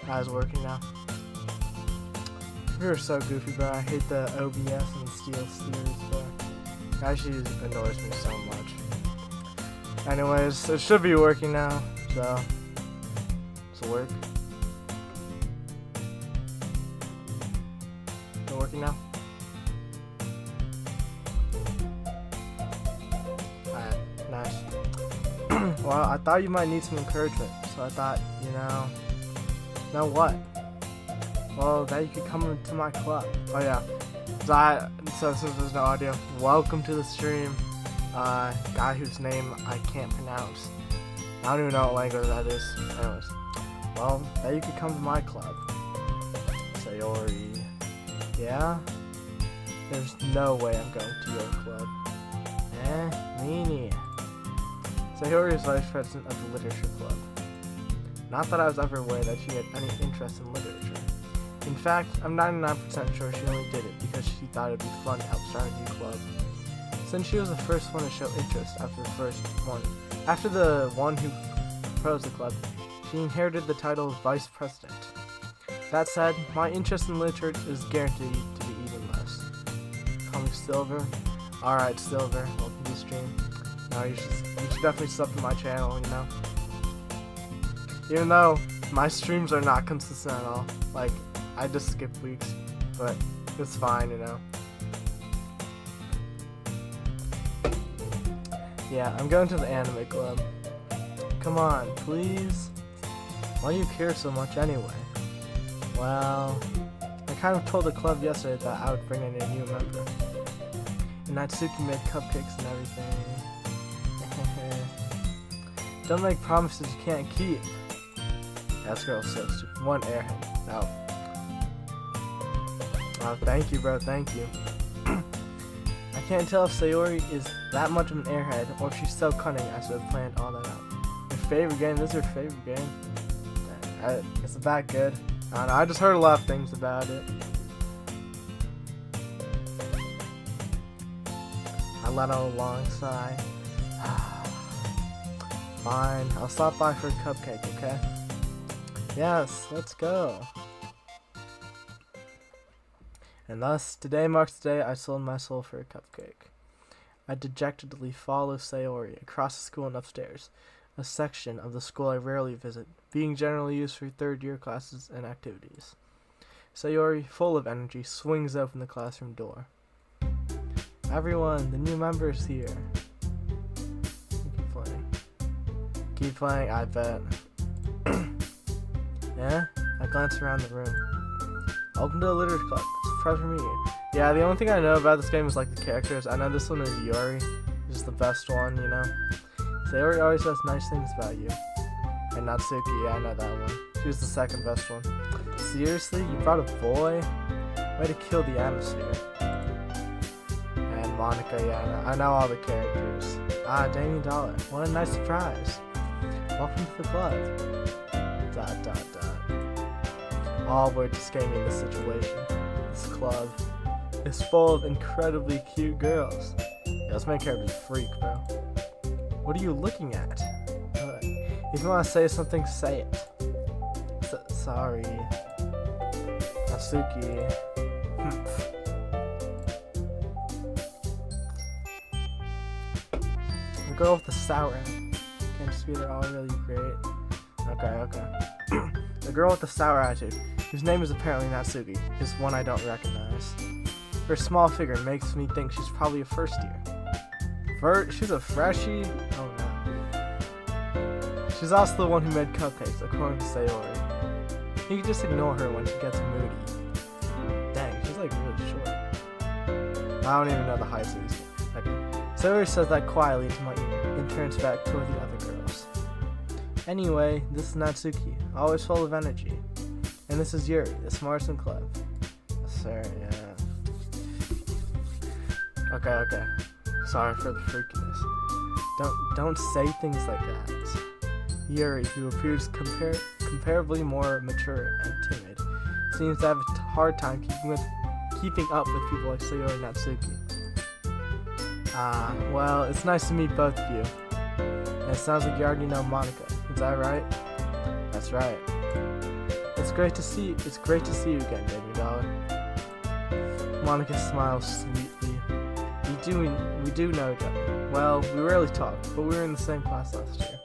That's working now. You're so goofy, bro. I hate the OBS and steel steers, bro. It actually annoys me so much. Anyways, it should be working now, so does it work? Is it working now? Alright, nice. Well, I thought you might need some encouragement, so I thought, you know what? Well, that you could come into my club. Oh yeah. So since there's no audio, welcome to the stream. Guy whose name I can't pronounce. I don't even know what language that is. Anyways. Well, that you could come to my club. Sayori. Yeah? There's no way I'm going to your club. Meanie. Sayori is vice president of the literature club. Not that I was ever aware that she had any interest in literature. In fact, I'm 99% sure she only did it because she thought it'd be fun to help start a new club. Since she was the first one to show interest after the one who proposed the club, she inherited the title of vice president. That said, my interest in literature is guaranteed to be even less. Call me Silver. Alright, Silver, welcome to the stream. No, you should definitely sub to my channel, you know? Even though my streams are not consistent at all. Like, I just skip weeks, but it's fine, you know. Yeah, I'm going to the anime club. Come on, please. Why do you care so much anyway? Well, I kind of told the club yesterday that I would bring in a new member. And Natsuki made cupcakes and everything. Don't make promises you can't keep. Yeah, this girl's so stupid. One airhead. No. Oh, thank you, bro. Thank you. I can't tell if Sayori is that much of an airhead or if she's so cunning as to have planned all that out. Your favorite game? This is your favorite game? Is it that good? I don't know. I just heard a lot of things about it. I let out a long sigh. Fine. I'll stop by for a cupcake, okay? Yes, let's go. And thus, today marks the day I sold my soul for a cupcake. I dejectedly follow Sayori across the school and upstairs, a section of the school I rarely visit, being generally used for third-year classes and activities. Sayori, full of energy, swings open the classroom door. Everyone, the new member's here. Keep playing. Keep playing, I bet. Yeah? I glance around the room. Welcome to the literature club. It's a pleasure meeting you. Yeah, the only thing I know about this game is like the characters. I know this one is Yuri. This is the best one, you know. Sayori always says nice things about you. And Natsuki, yeah, I know that one. She was the second best one. Seriously? You brought a boy? Way to kill the atmosphere. And Monica, yeah, I know all the characters. Ah, Damien Dollar. What a nice surprise. Welcome to the club. ... Oh, we're just getting in this situation. This club is full of incredibly cute girls. Yeah, this main character's a freak, bro. What are you looking at? If you want to say something, say it. Sorry. Natsuki. The girl with the sour can't just be they're all really great. Okay. The girl with the sour attitude, whose name is apparently Natsuki, is one I don't recognize. Her small figure makes me think she's probably a first year. She's a freshie? Oh no. She's also the one who made cupcakes, according to Sayori. You can just ignore her when she gets moody. Dang, she's like really short. I don't even know the heights of these. Okay. Sayori says that quietly to my ear, then turns back toward the other girls. Anyway, this is Natsuki, always full of energy. And this is Yuri, the smartest in club. Sir, yeah. Okay. Sorry for the freakiness. Don't say things like that. Yuri, who appears comparably more mature and timid, seems to have a hard time keeping up with people like Sayori and Natsuki. Well, it's nice to meet both of you. And it sounds like you already know Monica. Is that right? That's right. It's great to see you again, baby doll. Monica smiles sweetly. We do know each other. Well, we rarely talk, but we were in the same class last year.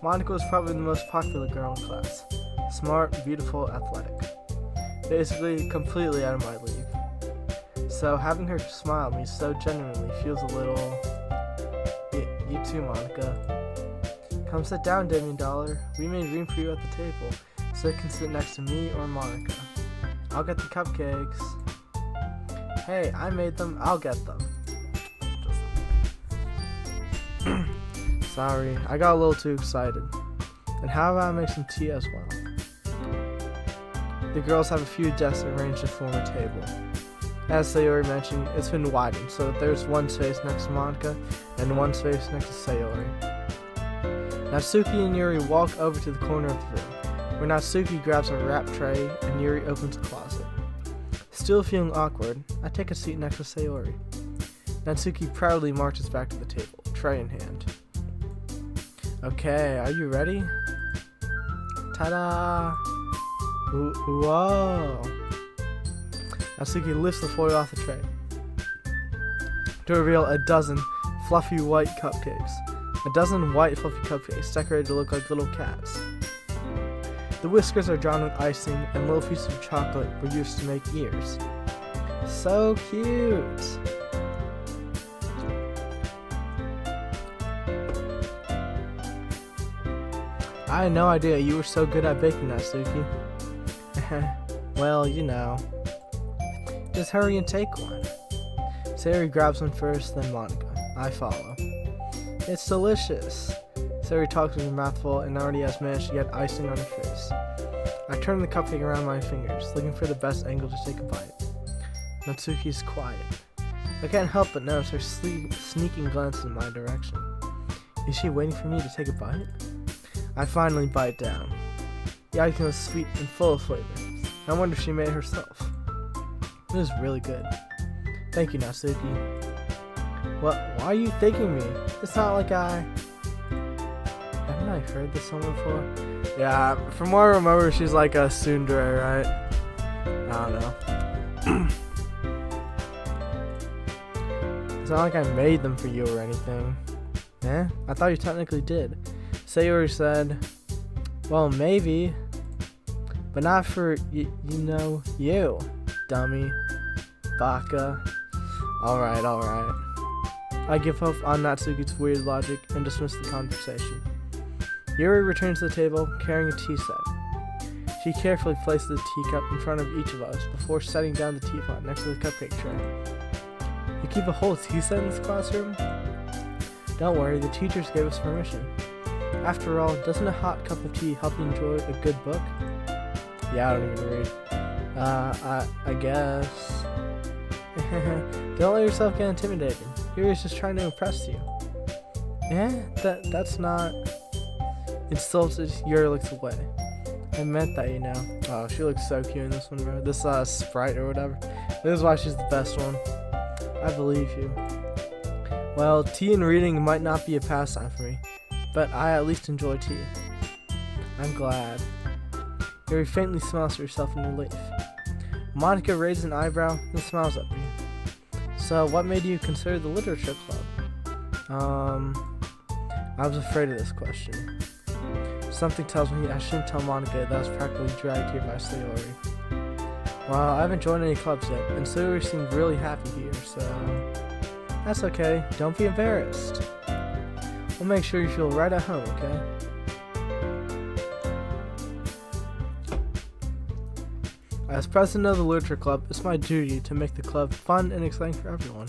Monica was probably the most popular girl in class. Smart, beautiful, athletic. Basically, completely out of my league. So having her smile at me so genuinely feels a little... You too, Monica. Come sit down, Damien Dollar. We made room for you at the table, so you can sit next to me or Monica. I'll get the cupcakes. Hey, I made them. I'll get them. Sorry, I got a little too excited. And how about I make some tea as well? The girls have a few desks arranged to form a table. As Sayori mentioned, it's been widened, so there's one space next to Monica and one space next to Sayori. Natsuki and Yuri walk over to the corner of the room, where Natsuki grabs a wrap tray and Yuri opens a closet. Still feeling awkward, I take a seat next to Sayori. Natsuki proudly marches back to the table, tray in hand. Okay, are you ready? Ta-da! Whoa! Natsuki lifts the foil off the tray to reveal a dozen fluffy white cupcakes. A dozen white fluffy cupcakes decorated to look like little cats. The whiskers are drawn with icing, and little pieces of chocolate were used to make ears. So cute! I had no idea you were so good at baking, Natsuki. Well, you know. Just hurry and take one. Sayori grabs one first, then Monica. I follow. It's delicious. Sayori talks with her mouth full and already has managed to get icing on her face. I turn the cupcake around my fingers, looking for the best angle to take a bite. Natsuki's quiet. I can't help but notice her sneaking glance in my direction. Is she waiting for me to take a bite? I finally bite down. The icing was sweet and full of flavor. I wonder if she made it herself. It was really good. Thank you, Natsuki. What? Why are you thanking me? It's not like haven't I heard this song before? Yeah, from what I remember, she's like a tsundere, right? I don't know. It's not like I made them for you or anything. Eh? I thought you technically did. Sayori said, well, maybe, but not for, you, dummy. Baka. Alright. I give up on Natsuki's weird logic and dismiss the conversation. Yuri returns to the table, carrying a tea set. She carefully places the teacup in front of each of us before setting down the teapot next to the cupcake tray. You keep a whole tea set in this classroom? Don't worry, the teachers gave us permission. After all, doesn't a hot cup of tea help you enjoy a good book? Yeah, I don't even read. I guess. Don't let yourself get intimidated. Yuri's just trying to impress you. That's not... Insulted, Yuri looks away. I meant that, you know. Oh, she looks so cute in this one, bro. This, Sprite or whatever. This is why she's the best one. I believe you. Well, tea and reading might not be a pastime for me, but I at least enjoy tea. I'm glad. Yuri faintly smiles to herself in relief. Monica raises an eyebrow and smiles at me. So, what made you consider the literature club? I was afraid of this question. Something tells me I shouldn't tell Monica that I was practically dragged here by Sayori. Well, I haven't joined any clubs yet, and Sayori seemed really happy here, so... That's okay, don't be embarrassed. We'll make sure you feel right at home, okay? As president of the literature club, it's my duty to make the club fun and exciting for everyone.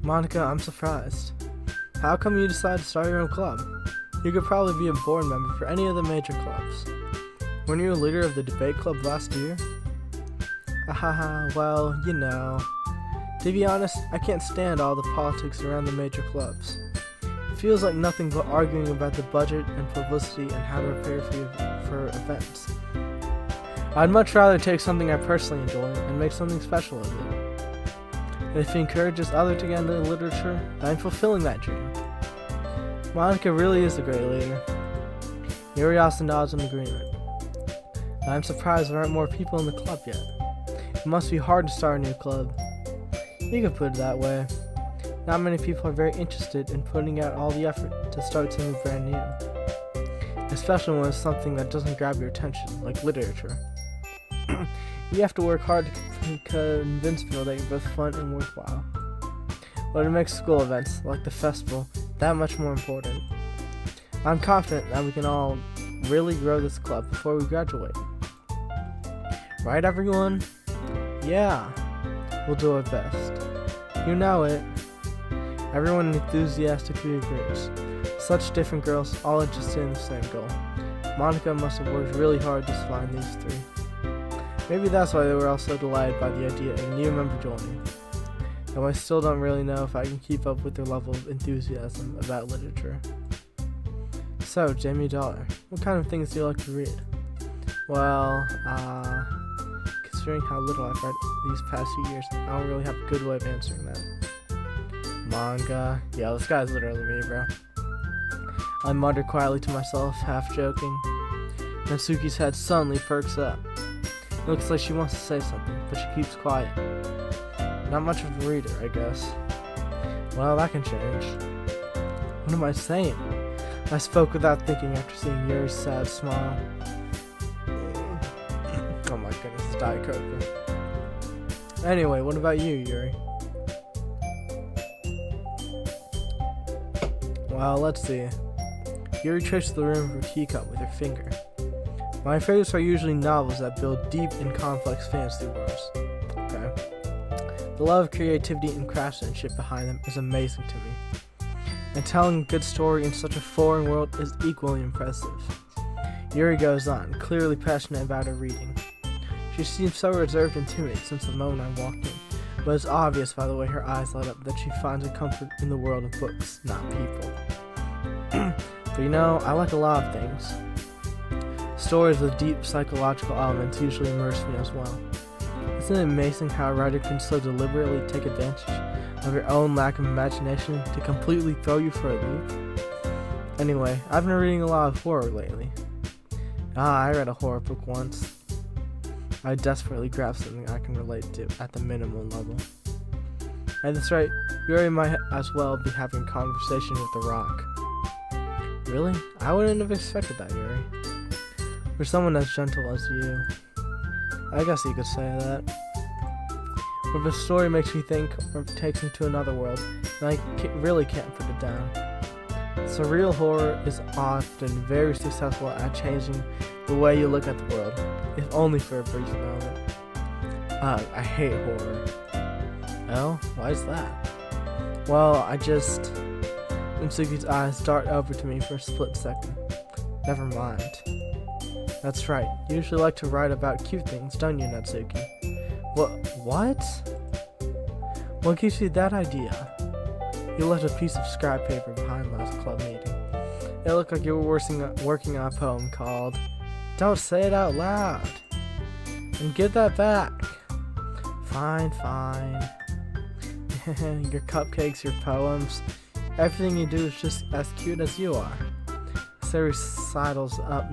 Monica, I'm surprised. How come you decided to start your own club? You could probably be a board member for any of the major clubs. Weren't you a leader of the debate club last year? Well, you know. To be honest, I can't stand all the politics around the major clubs. It feels like nothing but arguing about the budget and publicity and how to prepare for events. I'd much rather take something I personally enjoy and make something special of it. And if it encourages others to get into literature, then I'm fulfilling that dream. Monica really is a great leader. Yuri also nods in agreement. I'm surprised there aren't more people in the club yet. It must be hard to start a new club. You could put it that way. Not many people are very interested in putting out all the effort to start something brand new. Especially when it's something that doesn't grab your attention, like literature. You have to work hard to convince people that you're both fun and worthwhile. But it makes school events, like the festival, that much more important. I'm confident that we can all really grow this club before we graduate. Right, everyone? Yeah, we'll do our best. You know it. Everyone enthusiastically agrees. Such different girls, all interested in the same goal. Monica must have worked really hard to find these three. Maybe that's why they were all so delighted by the idea of a new member joining. Though I still don't really know if I can keep up with their level of enthusiasm about literature. So, Jamie Dollar, what kind of things do you like to read? Well, considering how little I've read these past few years, I don't really have a good way of answering that. Manga. Yeah, this guy's literally me, bro. I muttered quietly to myself, half joking. Natsuki's head suddenly perks up. It looks like she wants to say something, but she keeps quiet. Not much of a reader, I guess. Well, that can change. What am I saying? I spoke without thinking after seeing Yuri's sad smile. Oh my goodness, it's Diet Coke. Anyway, what about you, Yuri? Well, let's see. Yuri traced the room of her teacup with her finger. My favorites are usually novels that build deep and complex fantasy worlds. Okay. The love of creativity and craftsmanship behind them is amazing to me. And telling a good story in such a foreign world is equally impressive. Yuri goes on, clearly passionate about her reading. She seems so reserved and timid since the moment I walked in, but it's obvious by the way her eyes light up that she finds a comfort in the world of books, not people. But you know, I like a lot of things. Stories with deep psychological elements usually immerse me as well. Isn't it amazing how a writer can so deliberately take advantage of your own lack of imagination to completely throw you for a loop? Anyway, I've been reading a lot of horror lately. I read a horror book once. I desperately grabbed something I can relate to at the minimum level. At this rate, Yuri might as well be having a conversation with the rock. Really? I wouldn't have expected that, Yuri. For someone as gentle as you. I guess you could say that. But if a story makes me think or takes me to another world, then I really can't put it down. Surreal horror is often very successful at changing the way you look at the world, if only for a brief moment. I hate horror. Oh, why is that? Well, Natsuki's eyes dart over to me for a split second. Never mind. That's right, you usually like to write about cute things, don't you, Natsuki? What? What gives you that idea? You left a piece of scrap paper behind last club meeting. It looked like you were working on a poem called Don't Say It Out Loud. And give that back. Fine. Your cupcakes, your poems, everything you do is just as cute as you are. Say recitals up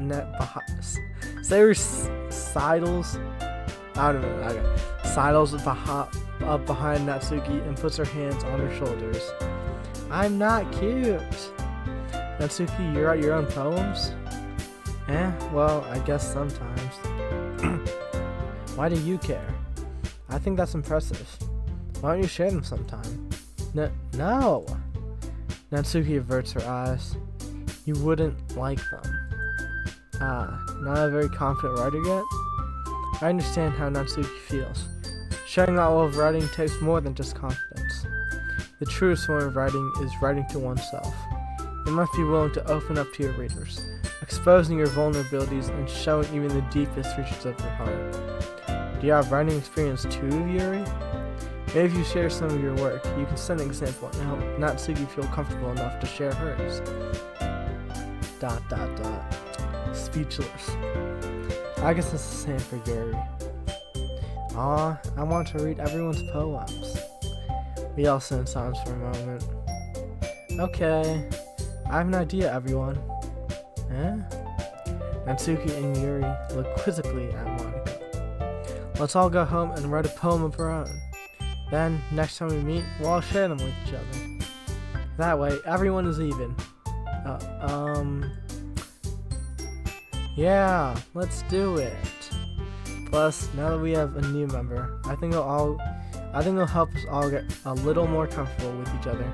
behind Natsuki and puts her hands on her shoulders. I'm not cute. Natsuki, you write your own poems? Well, I guess sometimes. Why do you care? I think that's impressive. Why don't you share them sometime? No! Natsuki averts her eyes. You wouldn't like them. Not a very confident writer yet? I understand how Natsuki feels. Sharing that love of writing takes more than just confidence. The truest form of writing is writing to oneself. You must be willing to open up to your readers, exposing your vulnerabilities and showing even the deepest reaches of your heart. Do you have writing experience too, Yuri? Maybe if you share some of your work, you can set an example and help Natsuki feel comfortable enough to share hers. ... Speechless. I guess it's the same for Yuri. I want to read everyone's poems. We all sit in silence for a moment. Okay, I have an idea, everyone. Natsuki and Yuri look quizzically at Monica. Let's all go home and write a poem of our own. Then, next time we meet, we'll all share them with each other. That way, everyone is even. Yeah, let's do it. Plus, now that we have a new member, I think it'll help us all get a little more comfortable with each other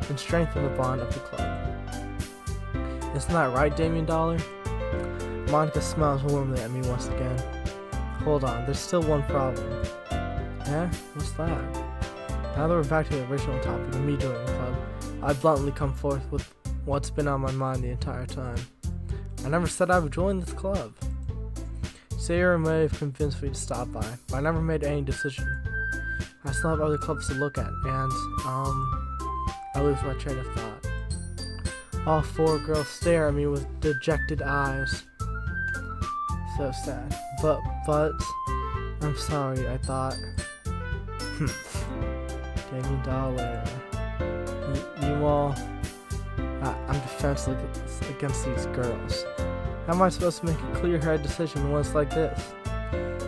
and strengthen the bond of the club. Isn't that right, Damien Dollar? Monica smiles warmly at me once again. Hold on, there's still one problem. Eh? What's that? Now that we're back to the original topic of me joining the club, I bluntly come forth with what's been on my mind the entire time. I never said I would join this club. Sayori may have convinced me to stop by, but I never made any decision. I still have other clubs to look at, and, I lose my train of thought. All four girls stare at me with dejected eyes. So sad. But, I'm sorry, I thought. Damien Dollar. You all... I'm defenseless against these girls. How am I supposed to make a clear-headed decision when it's like this?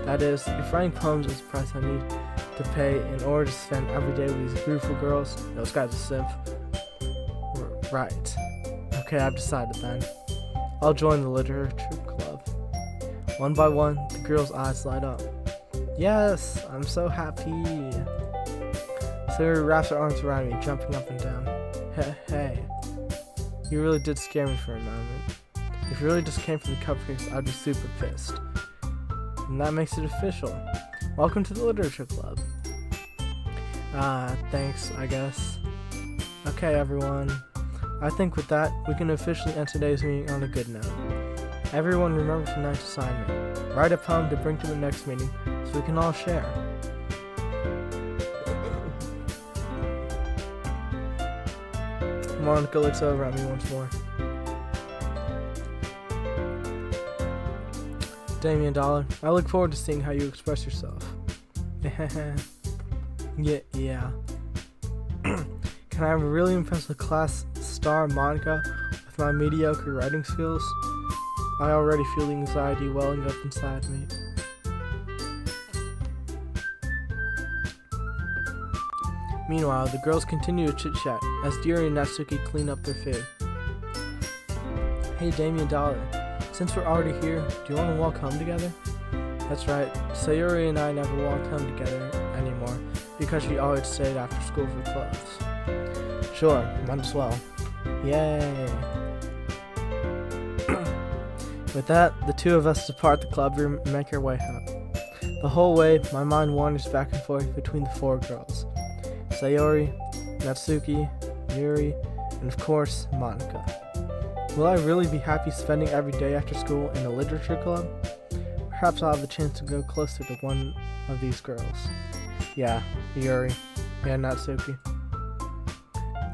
That is, if writing poems is the price I need to pay in order to spend every day with these beautiful girls, those guys are simp. Right. Okay, I've decided then. I'll join the literature club. One by one, the girls' eyes light up. Yes, I'm so happy. Sayori wraps her arms around me, jumping up and down. Hey. You really did scare me for a moment. If you really just came for the cupcakes, I'd be super pissed. And that makes it official. Welcome to the literature club. Thanks, I guess. Okay, everyone. I think with that, we can officially end today's meeting on a good note. Everyone remember tonight's assignment. Write a poem to bring to the next meeting so we can all share. Monica looks over at me once more. Damien Dollar, I look forward to seeing how you express yourself. yeah. Can I really impress the class star Monica with my mediocre writing skills? I already feel the anxiety welling up inside me. Meanwhile, the girls continue to chit-chat as Yuri and Natsuki clean up their food. Hey Damien Dollar, since we're already here, do you want to walk home together? That's right, Sayori and I never walked home together anymore because she always stayed after school for clubs. Sure, might as well. Yay! With that, the two of us depart the club room and make our way home. The whole way, my mind wanders back and forth between the four girls. Sayori, Natsuki, Yuri, and of course, Monica. Will I really be happy spending every day after school in a literature club? Perhaps I'll have the chance to go closer to one of these girls. Yeah, Yuri. Yeah, Natsuki.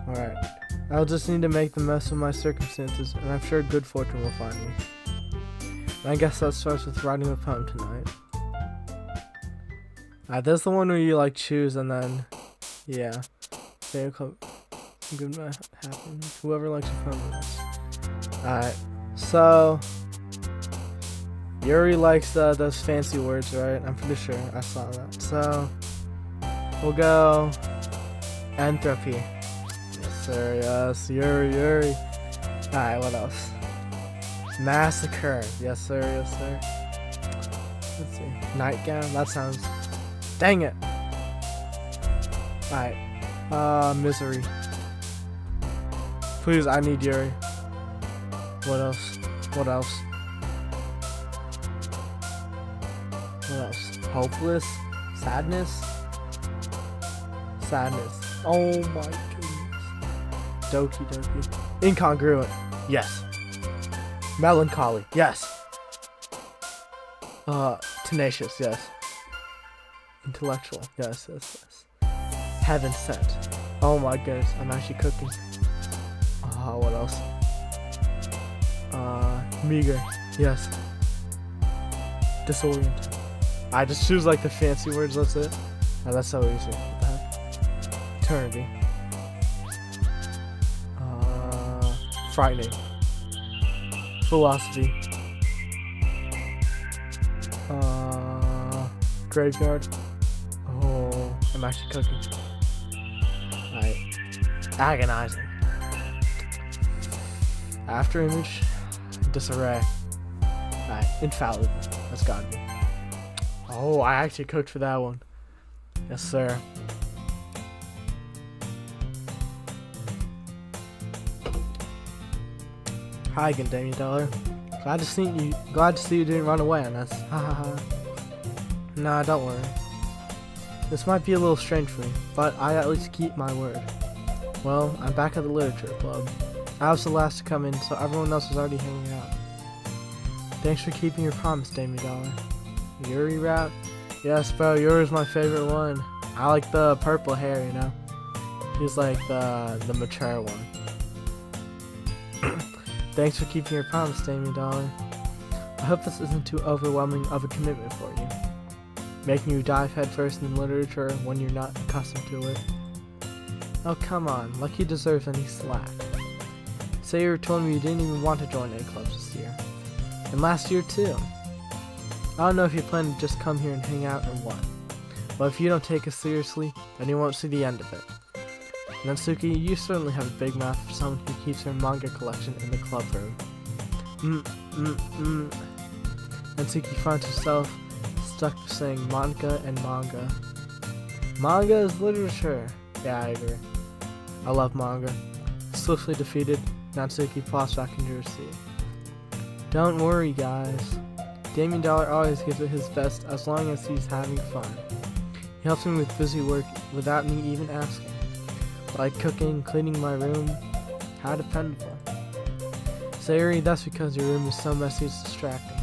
Alright. I'll just need to make the most of my circumstances, and I'm sure good fortune will find me. And I guess that starts with writing a poem tonight. That's the one where you choose and then... Yeah. Good happen. Whoever likes a poem wins. Alright. So Yuri likes those fancy words, right? I'm pretty sure I saw that. So we'll go entropy. Yes, sir. Yes, Yuri. Alright, what else? Massacre. Yes, sir. Yes, sir. Let's see. Nightgown. That sounds... Dang it. Alright. Misery. Please, I need Yuri. What else? What else? What else? Hopeless? Sadness? Sadness. Oh my goodness. Doki. Incongruent. Yes. Melancholy. Yes. Tenacious. Yes. Intellectual. Yes. Heaven sent. Oh my goodness. I'm actually cooking. What else? Meager. Yes. Disoriented. I just choose the fancy words, that's it. Oh, that's so easy. What the heck? Eternity. Frightening. Philosophy. Graveyard. Oh, I'm actually cooking. Alright. Agonizing. After image. Disarray. Alright. Infallible. That's gotta be. Oh, I actually cooked for that one. Yes, sir. Hi again, Damien Dollar. Glad to see you didn't run away on us. Ha ha ha. Nah, don't worry. This might be a little strange for me, but I at least keep my word. Well, I'm back at the literature club. I was the last to come in, so everyone else was already hanging out. Thanks for keeping your promise, Damien Dollar. Yuri rap? Yes, bro, Yuri's my favorite one. I like the purple hair, you know? He's like the mature one. Thanks for keeping your promise, Damien Dollar. I hope this isn't too overwhelming of a commitment for you. Making you dive headfirst in literature when you're not accustomed to it. Oh, come on, like he deserves any slack. Sayuri told me you didn't even want to join any clubs this year. And last year, too. I don't know if you plan to just come here and hang out or what. But if you don't take us seriously, then you won't see the end of it. Natsuki, you certainly have a big mouth for someone who keeps her manga collection in the club room. Natsuki finds herself stuck saying manga and manga. Manga is literature. Yeah, I agree. I love manga. Swiftly defeated, Natsuki plops back into her seat. Don't worry, guys. Damien Dollar always gives it his best as long as he's having fun. He helps me with busy work without me even asking. Like cooking, cleaning my room. How dependable. Sayuri, that's because your room is so messy it's distracting.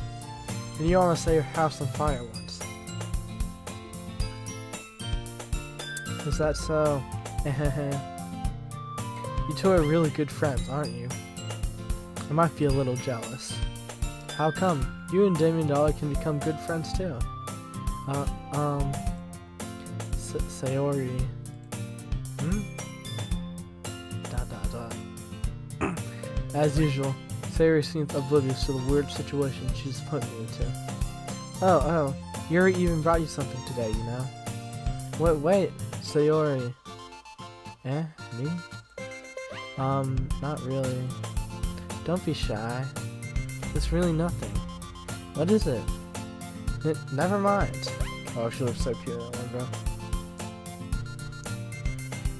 And you almost set your house on fire once. Is that so? You two are really good friends, aren't you? I might be a little jealous. How come? You and Damien Dollar can become good friends too. Sayori. As usual, Sayori seems oblivious to the weird situation she's put me into. Oh, Yuri even brought you something today, you know? Wait, Sayori. Me? Not really. Don't be shy. It's really nothing. What is it? Never mind. Oh, she looks so cute, that one, bro.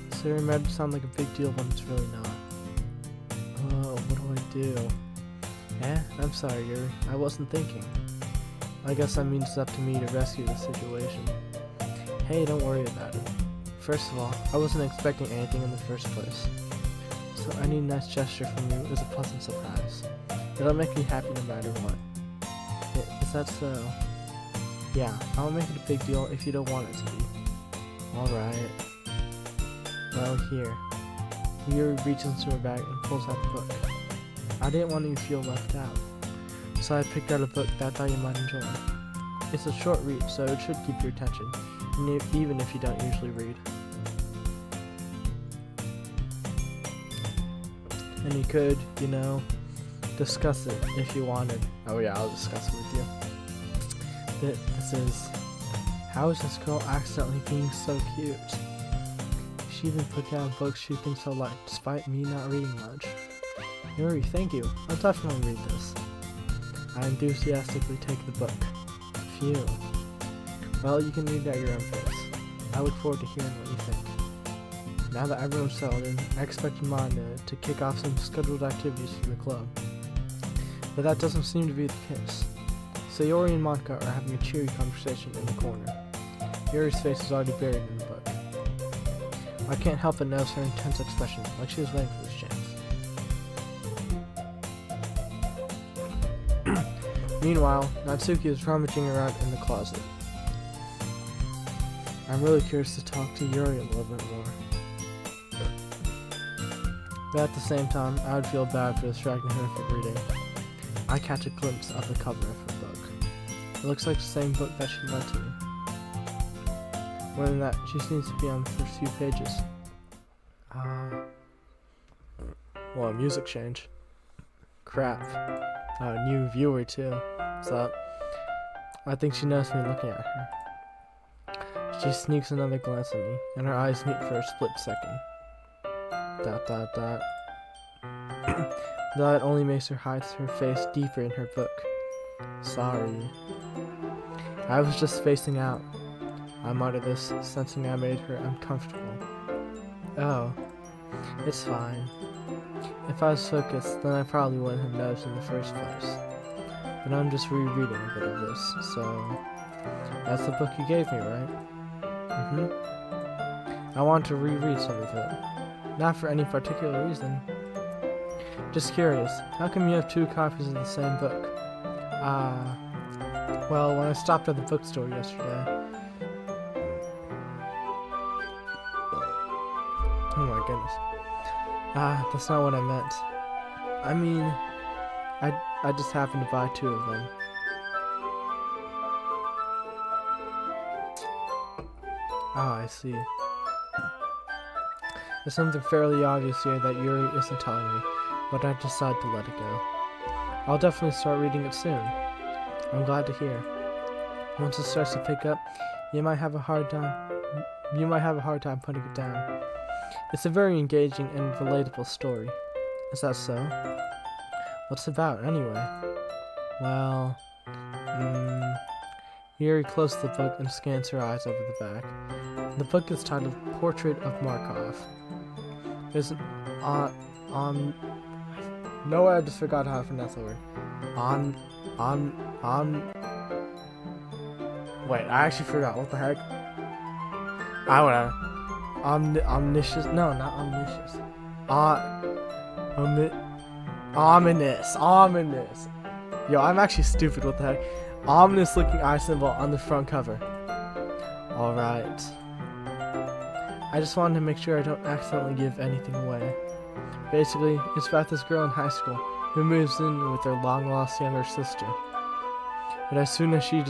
Sayori made it sound like a big deal when it's really not. Oh, what do I do? I'm sorry, Yuri. I wasn't thinking. I guess that means it's up to me to rescue the situation. Hey, don't worry about it. First of all, I wasn't expecting anything in the first place. So any nice gesture from you is a pleasant surprise. It'll make me happy no matter what. Is that so? Yeah, I won't make it a big deal if you don't want it to be. Alright. Well, here. Yuri reaches into her bag and pulls out the book. I didn't want you to feel left out, so I picked out a book that I thought you might enjoy. It's a short read, so it should keep your attention, even if you don't usually read. And you could, you know, discuss it if you wanted. Oh yeah, I'll discuss it with you. This is, how is this girl accidentally being so cute? She even put down books she thinks I'll like, despite me not reading much. Yuri, thank you. I'll definitely read this. I enthusiastically take the book. Phew. Well, you can read it at your own pace. I look forward to hearing what you think. Now that everyone's settled in, I expect Amanda to kick off some scheduled activities for the club. But that doesn't seem to be the case. Sayori and Monica are having a cheery conversation in the corner. Yuri's face is already buried in the book. I can't help but notice her intense expression, like she was waiting for this chance. Meanwhile, Natsuki is rummaging around in the closet. I'm really curious to talk to Yuri a little bit more. But at the same time, I would feel bad for distracting her from reading. I catch a glimpse of the cover of her book. It looks like the same book that she lent to me. More than that, she seems to be on the first few pages. Well, music change. Crap. New viewer too. What's up? I think she noticed me looking at her. She sneaks another glance at me, and her eyes meet for a split second. ... That only makes her hide her face deeper in her book. Sorry. I was just spacing out. I muttered this, sensing I made her uncomfortable. Oh, it's fine. If I was focused, then I probably wouldn't have noticed in the first place. But I'm just rereading a bit of this, so... That's the book you gave me, right? I want to reread some of it. Not for any particular reason. Just curious, how come you have 2 copies of the same book? Well, when I stopped at the bookstore yesterday... Oh my goodness. That's not what I meant. I mean, I just happened to buy 2 of them. I see. There's something fairly obvious here that Yuri isn't telling me, but I decided to let it go. I'll definitely start reading it soon. I'm glad to hear. Once it starts to pick up, you might have a hard time putting it down. It's a very engaging and relatable story. Is that so? What's it about, anyway? Well, Yuri closes the book and scans her eyes over the back. The book is titled Portrait of Markov. There's an no, I just forgot how to pronounce the word. Wait, I actually forgot. What the heck? I wanna. Omniscious? No, not omniscious. Ominous. Yo, I'm actually stupid. What the heck? Ominous looking eye symbol on the front cover. Alright. I just wanted to make sure I don't accidentally give anything away. Basically, it's about this girl in high school who moves in with her long-lost younger sister. But as soon as she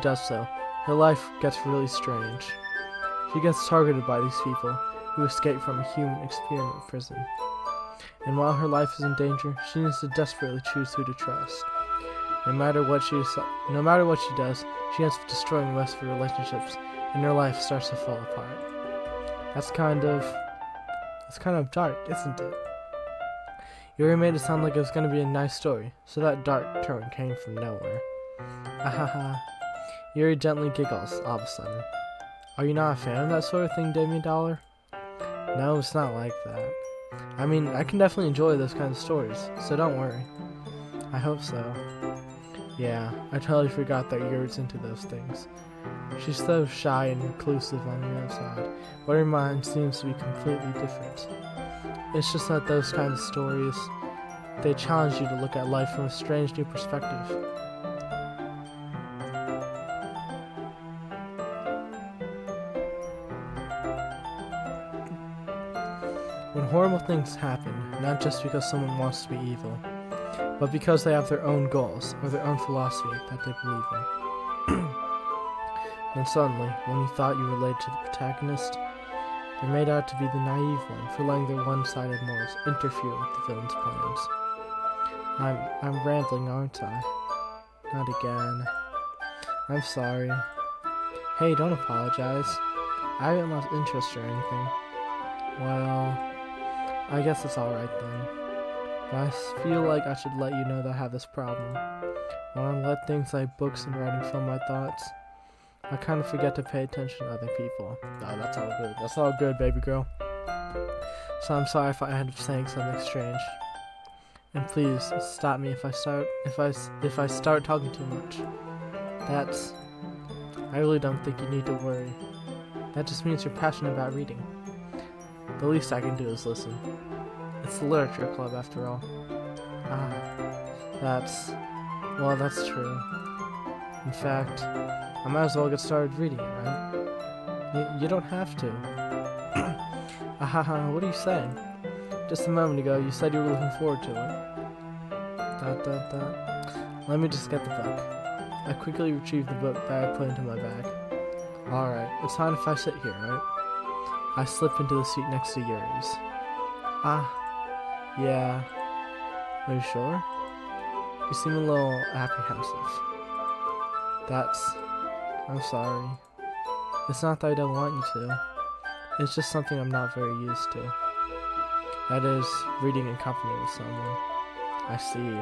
does so, her life gets really strange. She gets targeted by these people who escape from a human experiment prison. And while her life is in danger, she needs to desperately choose who to trust. No matter what she does, she ends up destroying the rest of her relationships, and her life starts to fall apart. That's kind of dark, isn't it? Yuri made it sound like it was going to be a nice story, so that dark turn came from nowhere. Ahaha. Yuri gently giggles all of a sudden. Are you not a fan of that sort of thing, Demi Dollar? No, it's not like that. I mean, I can definitely enjoy those kinds of stories, so don't worry. I hope so. Yeah, I totally forgot that Yuri's into those things. She's so shy and reclusive on the outside, but her mind seems to be completely different. It's just that those kinds of stories, they challenge you to look at life from a strange new perspective. When horrible things happen, not just because someone wants to be evil, but because they have their own goals or their own philosophy that they believe in. Then suddenly, when you thought you related to the protagonist, they're made out to be the naive one for letting their one-sided morals interfere with the villain's plans. I'm rambling, aren't I? Not again. I'm sorry. Hey, don't apologize. I haven't lost interest or anything. Well, I guess it's alright then. But I feel like I should let you know that I have this problem. When I let things like books and writing fill my thoughts, I kind of forget to pay attention to other people. No, that's all good. That's all good, baby girl. So I'm sorry if I end up saying something strange. And please stop me if I start talking too much. I really don't think you need to worry. That just means you're passionate about reading. The least I can do is listen. It's the literature club after all. That's true. In fact, I might as well get started reading it, right? You don't have to. What are you saying? Just a moment ago, you said you were looking forward to it. Let me just get the book. I quickly retrieved the book that I put into my bag. Alright, it's fine if I sit here, right? I slip into the seat next to Yuri's. Yeah. Are you sure? You seem a little apprehensive. I'm sorry. It's not that I don't want you to. It's just something I'm not very used to. That is, reading in company with someone. I see.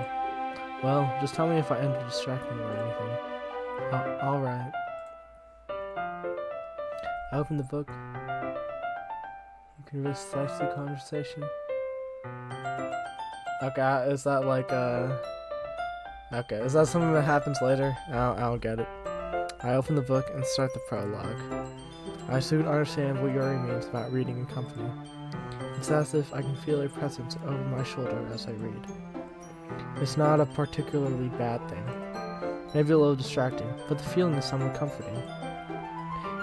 Well, just tell me if I end up distracting you or anything. Alright. I open the book. You can recite the conversation. Okay, is that like, okay, is that something that happens later? I don't get it. I open the book and start the prologue. I soon understand what Yuri means about reading in company. It's as if I can feel her presence over my shoulder as I read. It's not a particularly bad thing. Maybe a little distracting, but the feeling is somewhat comforting.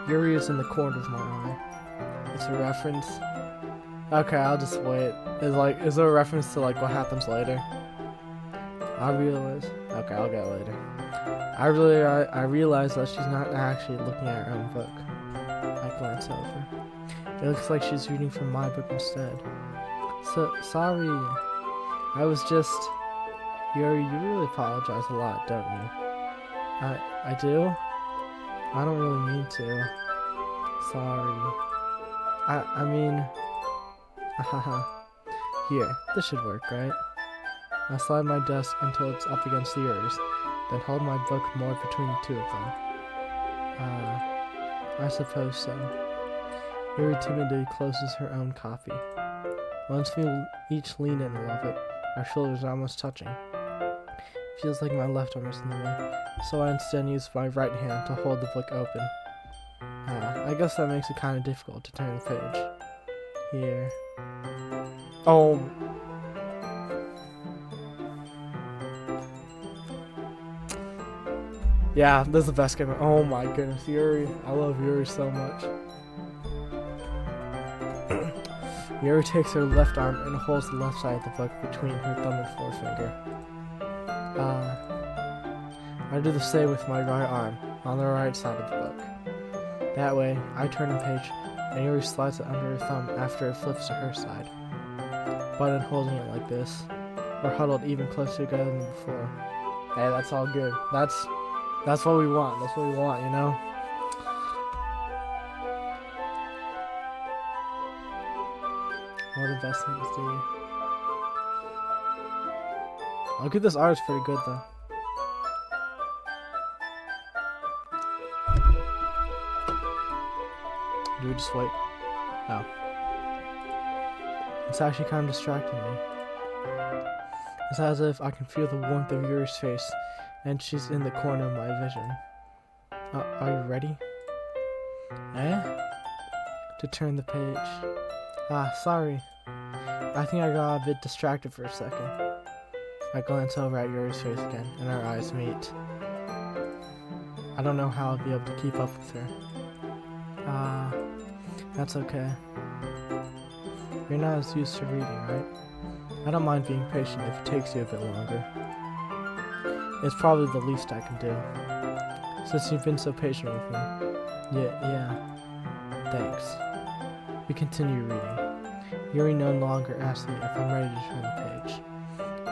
Yuri is in the corner of my eye. It's a reference. Okay, I'll just wait. Is there a reference to like what happens later? I realize. Okay, I'll get it later. I realize that she's not actually looking at her own book. I glance over. It looks like she's reading from my book instead. So sorry. I was just. Yuri, you really apologize a lot, don't you? I do? I don't really mean to. Sorry. I mean. Haha. Here, this should work, right? I slide my desk until it's up against Yuri's, then hold my book more between the two of them. I suppose so. Yuri timidly closes her own copy. Once we each lean in a little bit, our shoulders are almost touching. Feels like my left arm is in the way, so I instead use my right hand to hold the book open. I guess that makes it kind of difficult to turn the page. Here. Oh. Yeah, this is the best game. Oh my goodness, Yuri. I love Yuri so much. Yuri takes her left arm and holds the left side of the book between her thumb and forefinger. I do the same with my right arm, on the right side of the book. That way, I turn the page, and Yuri slides it under her thumb after it flips to her side. But in holding it like this, we're huddled even closer together than before. Hey, that's all good. That's what we want. That's what we want, you know? What the best things do. I'll get this art's pretty good though. Do we just wait? Oh. It's actually kind of distracting me. It's as if I can feel the warmth of Yuri's face, and she's in the corner of my vision. Are you ready? To turn the page. Sorry. I think I got a bit distracted for a second. I glance over at Yuri's face again, and our eyes meet. I don't know how I'll be able to keep up with her. That's okay. You're not as used to reading, right? I don't mind being patient if it takes you a bit longer. It's probably the least I can do, since you've been so patient with me. Yeah. Thanks. We continue reading. Yuri no longer asks me if I'm ready to turn the page.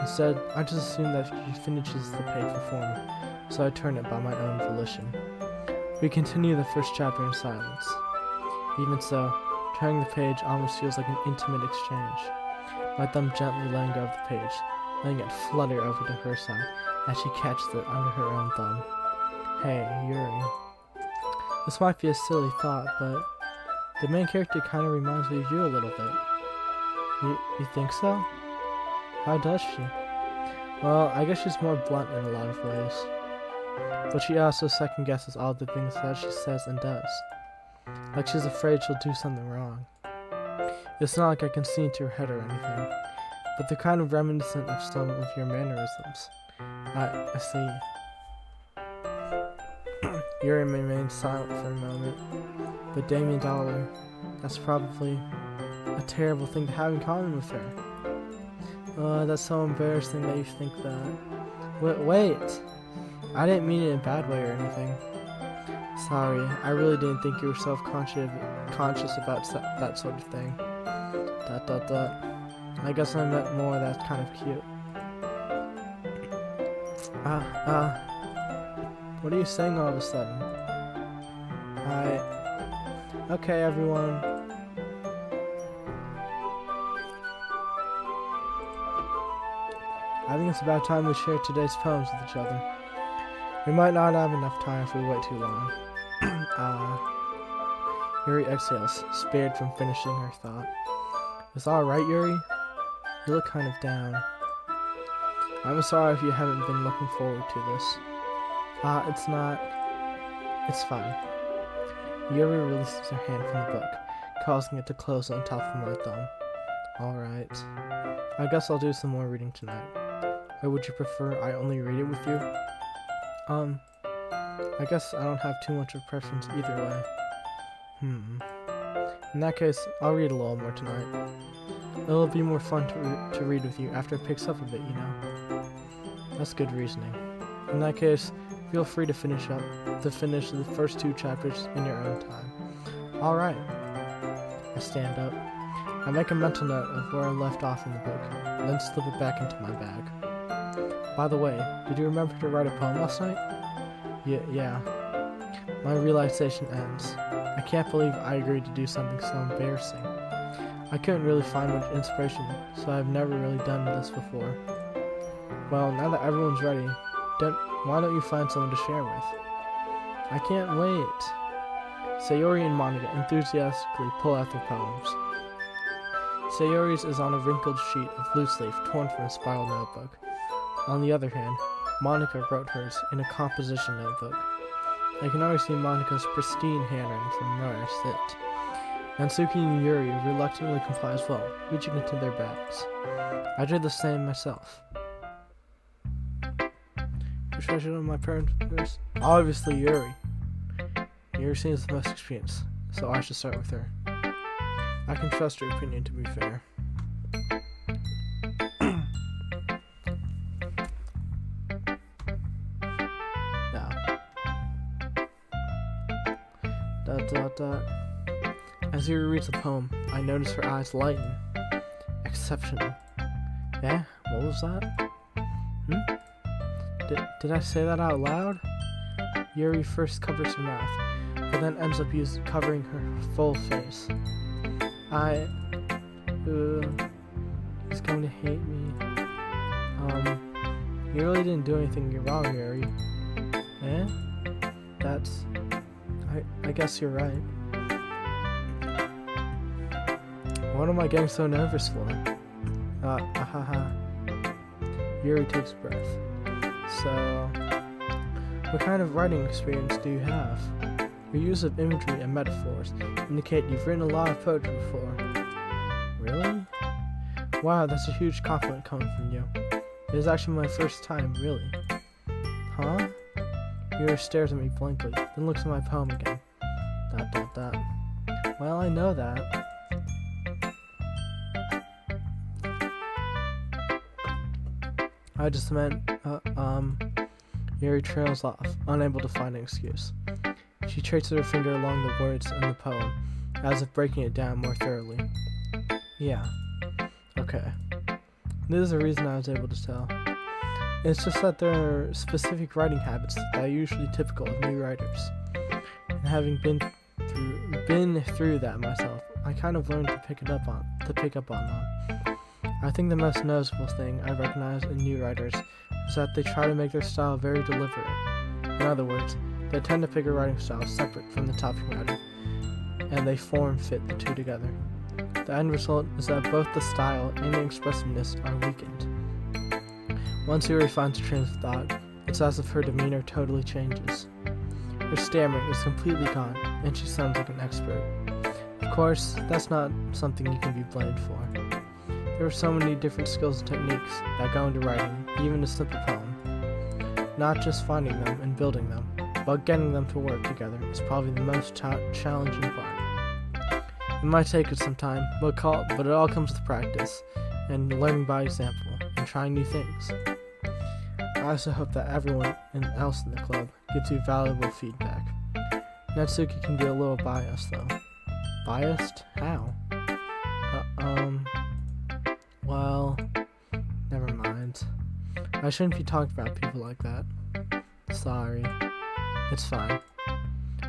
Instead, I just assume that she finishes the page before me, so I turn it by my own volition. We continue the first chapter in silence. Even so, turning the page almost feels like an intimate exchange. My thumb gently letting go of the page, letting it flutter over to her side as she catches it under her own thumb. Hey, Yuri. This might be a silly thought, but the main character kind of reminds me of you a little bit. You think so? How does she? Well, I guess she's more blunt in a lot of ways. But she also second guesses all the things that she says and does. Like she's afraid she'll do something wrong. It's not like I can see into her head or anything, but they're kind of reminiscent of some of your mannerisms. I see. Yuri remained silent for a moment. But Damien Dollar, that's probably a terrible thing to have in common with her. That's so embarrassing that you think that. Wait! I didn't mean it in a bad way or anything. Sorry, I really didn't think you were self-conscious about that sort of thing. ... I guess I meant more that's kind of cute. What are you saying all of a sudden? Okay, everyone. I think it's about time we share today's poems with each other. We might not have enough time if we wait too long. Yuri exhales, spared from finishing her thought. Is all right, Yuri? You look kind of down. I'm sorry if you haven't been looking forward to this. It's not. It's fine. Yuri releases her hand from the book, causing it to close on top of my thumb. Alright. I guess I'll do some more reading tonight. Or would you prefer I only read it with you? I guess I don't have too much of a preference either way. In that case, I'll read a little more tonight. It'll be more fun to read with you after it picks up a bit, you know? That's good reasoning. In that case, feel free to finish the first 2 chapters in your own time. Alright. I stand up. I make a mental note of where I left off in the book, then slip it back into my bag. By the way, did you remember to write a poem last night? Yeah. My realization ends. I can't believe I agreed to do something so embarrassing. I couldn't really find much inspiration, so I've never really done this before. Well, now that everyone's ready, why don't you find someone to share with? I can't wait. Sayori and Monica enthusiastically pull out their poems. Sayori's is on a wrinkled sheet of loose leaf torn from a spiral notebook. On the other hand, Monica wrote hers in a composition notebook. I can already see Monica's pristine handwriting from where I sit. Natsuki and Yuri reluctantly comply as well, reaching into their bags. I did the same myself. Which I should have my parents first? Obviously Yuri. Yuri seems the most experienced, so I should start with her. I can trust her opinion, to be fair. As Yuri reads the poem, I notice her eyes lighten. Exceptional. Yeah? What was that? Did I say that out loud? Yuri first covers her mouth, but then ends up covering her full face. He's going to hate me. You really didn't do anything wrong, Yuri. Eh? I guess you're right. What am I getting so nervous for? Yuri takes a breath. So, what kind of writing experience do you have? Your use of imagery and metaphors indicate you've written a lot of poetry before. Really? Wow, that's a huge compliment coming from you. It is actually my first time, really. Huh? Yuri stares at me blankly, then looks at my poem again. ... Well, I know that. I just meant, Yuri trails off, unable to find an excuse. She traces her finger along the words in the poem, as if breaking it down more thoroughly. Yeah. Okay. This is the reason I was able to tell. It's just that there are specific writing habits that are usually typical of new writers. And having been through that myself, I kind of learned to pick up on them. I think the most noticeable thing I recognize in new writers is that they try to make their style very deliberate. In other words, they tend to pick a writing style separate from the topic matter, and they form-fit the two together. The end result is that both the style and the expressiveness are weakened. Once Yuri finds a train of thought, it's as if her demeanor totally changes. Her stammering is completely gone, and she sounds like an expert. Of course, that's not something you can be blamed for. There are so many different skills and techniques that go into writing, even a simple poem. Not just finding them and building them, but getting them to work together is probably the most challenging part. It might take us some time, but it all comes with practice, and learning by example, and trying new things. I also hope that everyone else in the club gives you valuable feedback. Natsuki can be a little biased, though. Biased? How? Well, never mind. I shouldn't be talking about people like that. Sorry. It's fine.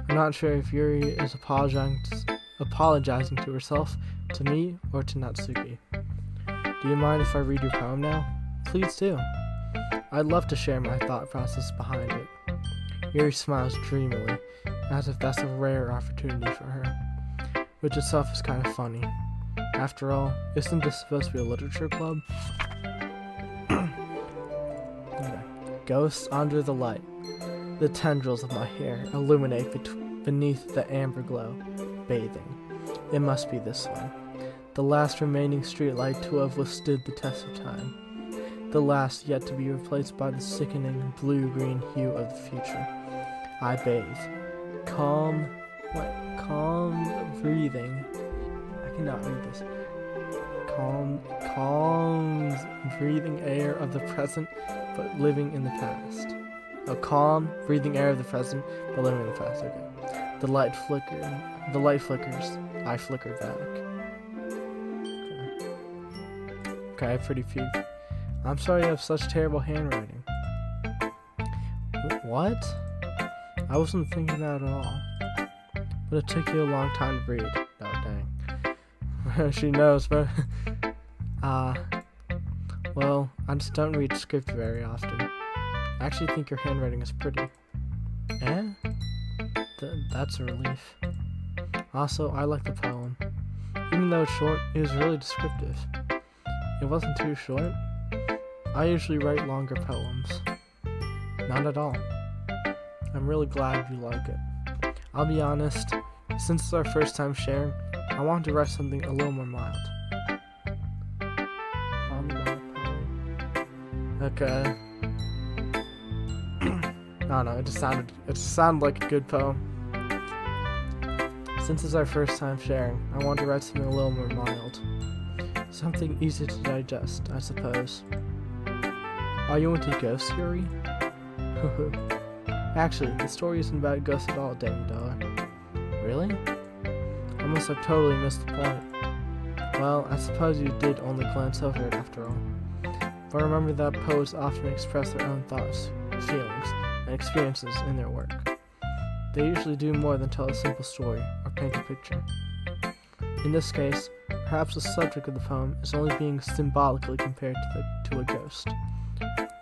I'm not sure if Yuri is apologizing to herself, to me, or to Natsuki. Do you mind if I read your poem now? Please do. I'd love to share my thought process behind it. Yuri smiles dreamily, as if that's a rare opportunity for her, which itself is kind of funny. After all, isn't this supposed to be a literature club? Okay. Ghosts under the light. The tendrils of my hair illuminate beneath the amber glow, bathing. It must be this one. The last remaining streetlight to have withstood the test of time. The last yet to be replaced by the sickening blue-green hue of the future. I bathe. Calm breathing. I cannot read this. Calm breathing air of the present, but living in the past. A calm breathing air of the present, but living in the past. Okay. The light flickers. I flicker back. Okay, pretty few. I'm sorry you have such terrible handwriting. What? I wasn't thinking that at all. But it took you a long time to read. Oh, dang. She knows, but... well, I just don't read script very often. I actually think your handwriting is pretty. Eh? That's a relief. Also, I like the poem. Even though it's short, it was really descriptive. It wasn't too short. I usually write longer poems. Not at all. I'm really glad you like it. I'll be honest, since it's our first time sharing, I want to write something a little more mild. Okay. I don't know, it just sounded like a good poem. Since it's our first time sharing, I want to write something a little more mild. Something easy to digest, I suppose. Are you into ghosts, Yuri? Actually, the story isn't about ghosts at all, Damn Dollar. Really? I must have totally missed the point. Well, I suppose you did only glance over it after all. But remember that poets often express their own thoughts, feelings, and experiences in their work. They usually do more than tell a simple story or paint a picture. In this case, perhaps the subject of the poem is only being symbolically compared to a ghost,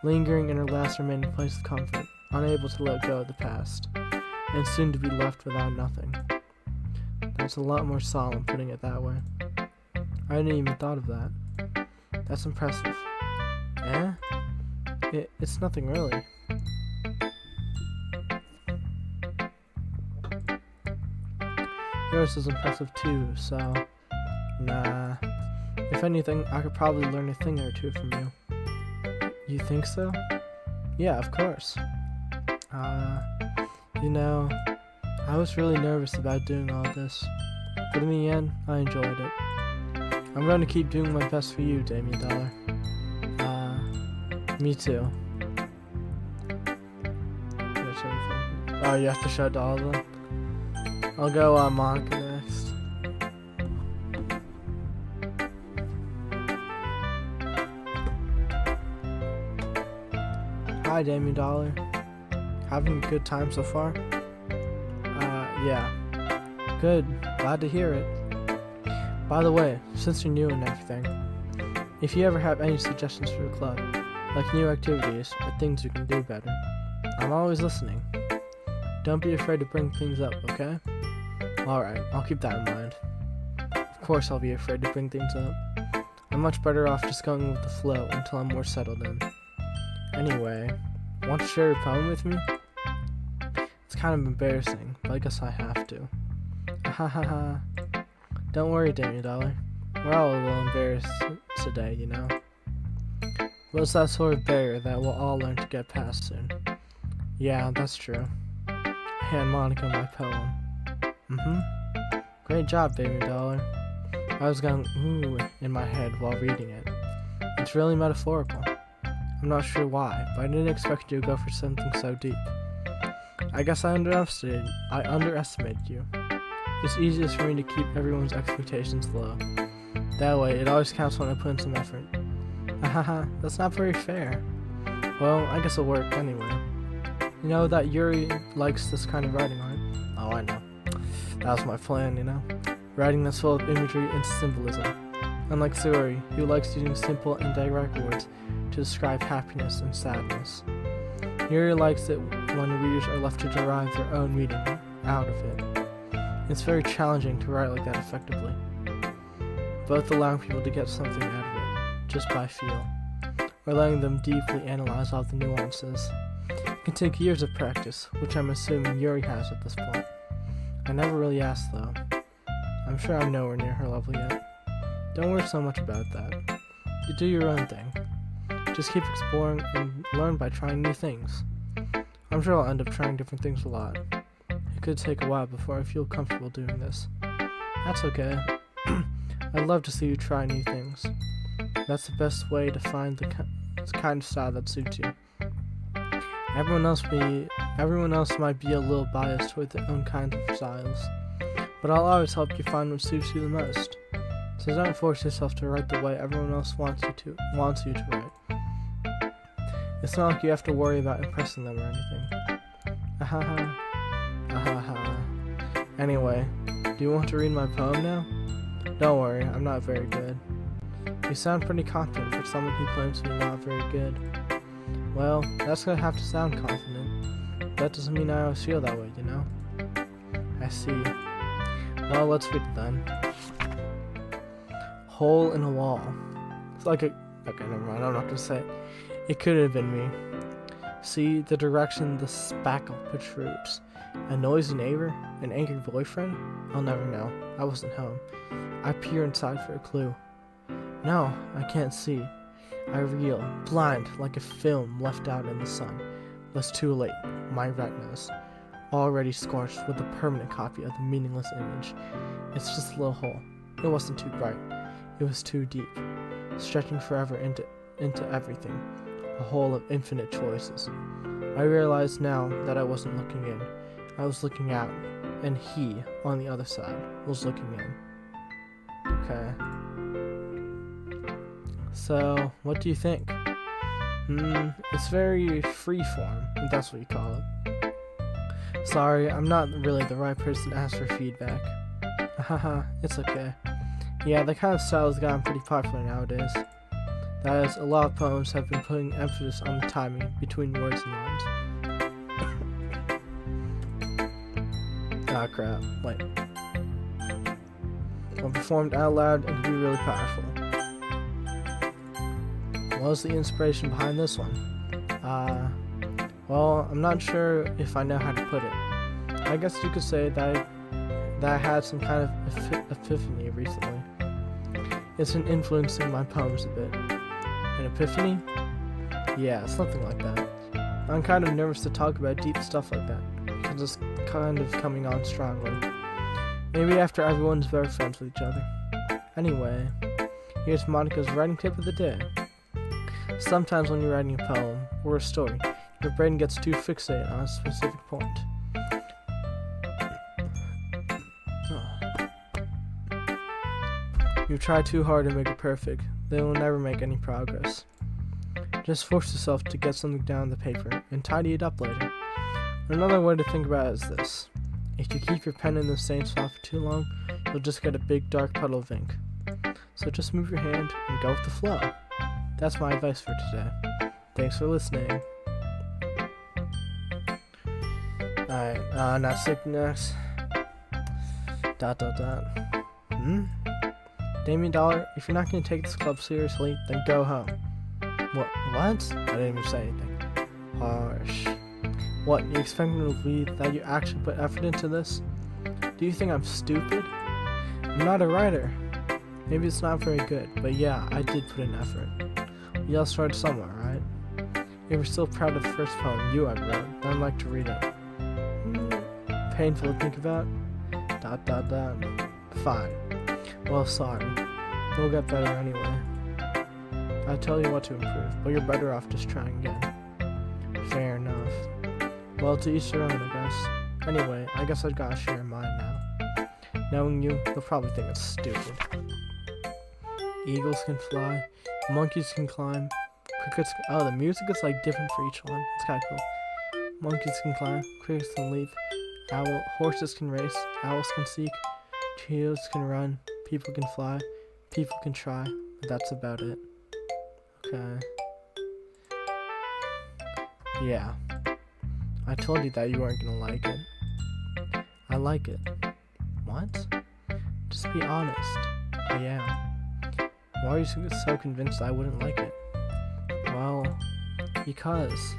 lingering in her last remaining place of comfort, unable to let go of the past, and soon to be left without nothing. That's a lot more solemn putting it that way. I hadn't even thought of that. That's impressive. Eh? It's nothing really. Yours is impressive too, so... Nah. If anything, I could probably learn a thing or two from you. You think so? Yeah, of course. You know, I was really nervous about doing all this, but in the end, I enjoyed it. I'm going to keep doing my best for you, Damien Dollar. Me too. Oh, you have to show all of them? I'll go, Monica next. Hi, Damien Dollar. Having a good time so far? Yeah. Good. Glad to hear it. By the way, since you're new and everything, if you ever have any suggestions for the club, like new activities or things you can do better, I'm always listening. Don't be afraid to bring things up, okay? Alright, I'll keep that in mind. Of course I'll be afraid to bring things up. I'm much better off just going with the flow until I'm more settled in. Anyway, want to share your poem with me? It's kind of embarrassing, but I guess I have to. Ha. Don't worry, Damien Dollar. We're all a little embarrassed today, you know? Well, it's that sort of barrier that we'll all learn to get past soon. Yeah, that's true. Hand Monica my poem. Great job, Damien Dollar. I was going ooh in my head while reading it. It's really metaphorical. I'm not sure why, but I didn't expect you to go for something so deep. I guess I underestimated you. It's easiest for me to keep everyone's expectations low. That way, it always counts when I put in some effort. Haha, that's not very fair. Well, I guess it'll work anyway. You know that Yuri likes this kind of writing, right? Oh, I know. That was my plan, you know? Writing that's full of imagery and symbolism. Unlike Suri, who likes using simple and direct words to describe happiness and sadness. Yuri likes it when readers are left to derive their own meaning out of it. It's very challenging to write like that effectively, both allowing people to get something out of it, just by feel, or letting them deeply analyze all the nuances. It can take years of practice, which I'm assuming Yuri has at this point. I never really asked though. I'm sure I'm nowhere near her level yet. Don't worry so much about that. You do your own thing. Just keep exploring and learn by trying new things. I'm sure I'll end up trying different things a lot. It could take a while before I feel comfortable doing this. That's okay. I'd love to see you try new things. That's the best way to find the kind of style that suits you. Everyone else might be a little biased toward their own kinds of styles, but I'll always help you find what suits you the most. So don't force yourself to write the way everyone else wants you to write. It's not like you have to worry about impressing them or anything. Ahaha. Ahaha. Anyway, do you want to read my poem now? Don't worry, I'm not very good. You sound pretty confident for someone who claims to be not very good. Well, that's gonna have to sound confident. That doesn't mean I always feel that way, you know? I see. Well, let's read it then. Hole in a wall. It's like a... Okay, never mind, I'm not gonna say it. It could have been me. See the direction the spackle protrudes. A noisy neighbor? An angry boyfriend? I'll never know. I wasn't home. I peer inside for a clue. No, I can't see. I reel, blind like a film left out in the sun. But it's too late. My retinas, already scorched with a permanent copy of the meaningless image. It's just a little hole. It wasn't too bright. It was too deep, stretching forever into everything. A hole of infinite choices. I realized now that I wasn't looking in. I was looking out, and he, on the other side, was looking in. Okay. So, what do you think? It's very freeform, if that's what you call it. Sorry, I'm not really the right person to ask for feedback. Haha, it's okay. Yeah, that kind of style has gotten pretty popular nowadays. That is, a lot of poems have been putting emphasis on the timing between words and lines. Ah, crap. Wait. When performed out loud, it can be really powerful. What was the inspiration behind this one? Well, I'm not sure if I know how to put it. I guess you could say that I had some kind of epiphany recently. It's been influencing my poems a bit. An epiphany? Yeah, something like that. I'm kind of nervous to talk about deep stuff like that, because it's kind of coming on strongly. Maybe after everyone's very friends with each other. Anyway, here's Monica's writing tip of the day. Sometimes when you're writing a poem or a story, your brain gets too fixated on a specific point. You try too hard to make it perfect, then you'll never make any progress. Just force yourself to get something down on the paper and tidy it up later. Another way to think about it is this. If you keep your pen in the same spot for too long, you'll just get a big dark puddle of ink. So just move your hand and go with the flow. That's my advice for today. Thanks for listening. Alright, not sick next. ... Damien Dollar, if you're not going to take this club seriously, then go home. What? I didn't even say anything. Harsh. What, you expect me to believe that you actually put effort into this? Do you think I'm stupid? I'm not a writer. Maybe it's not very good, but yeah, I did put in effort. We all started somewhere, right? If you're still proud of the first poem you ever wrote, then I'd like to read it. Painful to think about? ... Fine. Well, sorry. You'll get better anyway. I tell you what to improve, but you're better off just trying again. Fair enough. Well, to each their own, I guess. Anyway, I guess I've gotta share mine now. Knowing you, you'll probably think it's stupid. Eagles can fly, monkeys can climb, crickets can... Oh, the music is like different for each one. It's kinda cool. Monkeys can climb, crickets can leap, horses can race, owls can seek, cheetahs can run, people can fly, people can try, but that's about it. Okay. Yeah. I told you that you weren't gonna like it. I like it. What? Just be honest. I am. Why are you so convinced I wouldn't like it? Well, because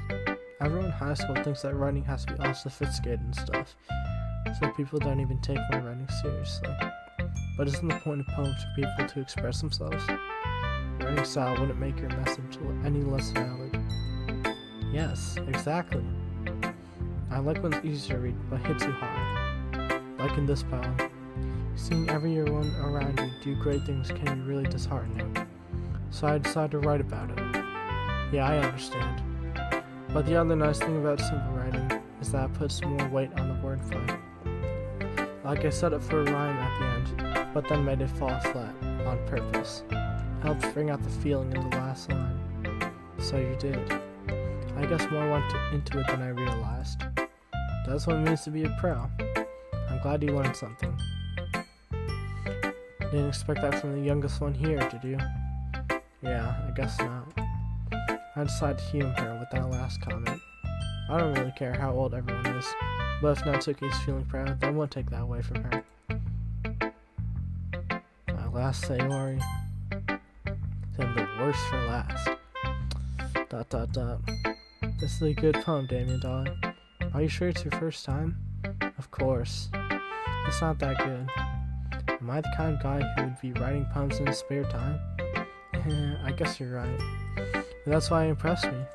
everyone in high school thinks that writing has to be all sophisticated and stuff, so people don't even take my writing seriously. But isn't the point of poems for people to express themselves? Writing style wouldn't make your message any less valid. Yes, exactly. I like when it's easy to read, but hits you hard. Like in this poem. Seeing everyone around you do great things can be really disheartening. So I decided to write about it. Yeah, I understand. But the other nice thing about simple writing is that it puts more weight on the wordplay. Like I set it for a rhyme at the end, but then made it fall flat, on purpose. Helped bring out the feeling in the last line. So you did. I guess more went into it than I realized. That's what it means to be a pro. I'm glad you learned something. Didn't expect that from the youngest one here, did you? Yeah, I guess not. I decided to humor her with that last comment. I don't really care how old everyone is, but if Natsuki's feeling proud, then won't take that away from her. My last Sayori. Then the worst for last. ... This is a good poem, Damien, darling. Are you sure it's your first time? Of course. It's not that good. Am I the kind of guy who would be writing poems in his spare time? I guess you're right. But that's why it impressed me.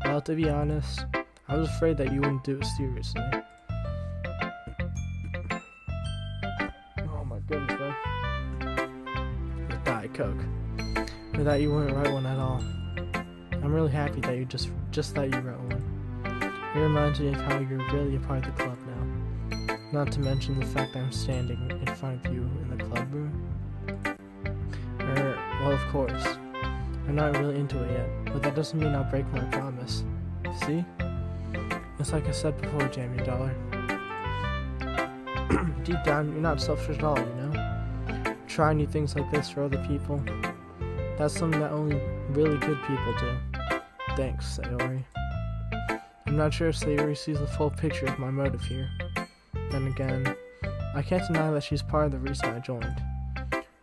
Well, to be honest, I was afraid that you wouldn't do it seriously. Oh my goodness, man. With Diet Coke. Or that you wouldn't write one at all. I'm really happy that you just that you wrote one. It reminds me of how you're really a part of the club now. Not to mention the fact that I'm standing in front of you in the club room. Well, of course. I'm not really into it yet, but that doesn't mean I'll break my promise. See? It's like I said before, Jamie Dollar. Deep down, you're not selfish at all, you know? Try new things like this for other people. That's something that only really good people do. Thanks, Sayori. I'm not sure if Sayori sees the full picture of my motive here. Then again, I can't deny that she's part of the reason I joined.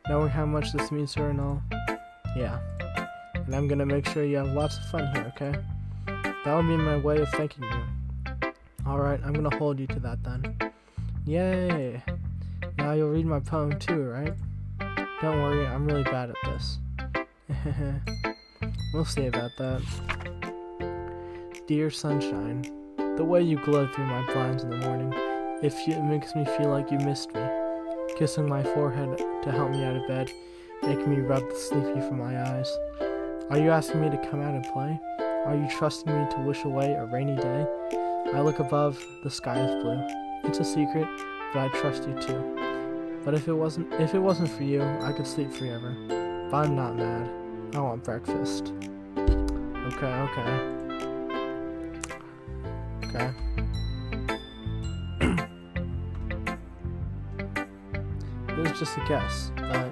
Knowing how much this means to her and all, yeah. And I'm gonna make sure you have lots of fun here, okay? That will be my way of thanking you. Alright, I'm gonna hold you to that then. Yay! Now you'll read my poem too, right? Don't worry, I'm really bad at this. We'll see about that. Dear sunshine, the way you glow through my blinds in the morning, it makes me feel like you missed me. Kissing my forehead to help me out of bed, making me rub the sleepy from my eyes. Are you asking me to come out and play? Are you trusting me to wish away a rainy day? I look above, the sky is blue. It's a secret, but I trust you too. But if it wasn't for you, I could sleep forever. But I'm not mad. I want breakfast. Okay. This is just a guess, but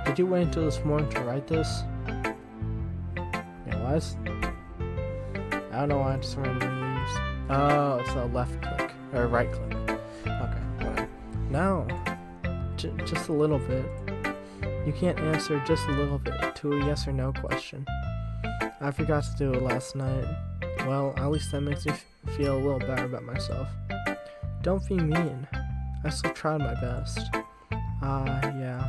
did you wait until this morning to write this? Yeah, what? I don't know why it just randomly leaves. Oh, it's a left click, or right click. Okay, whatever. No, just a little bit. You can't answer just a little bit to a yes or no question. I forgot to do it last night. Well, at least that makes me feel a little better about myself. Don't be mean. I still tried my best. Yeah.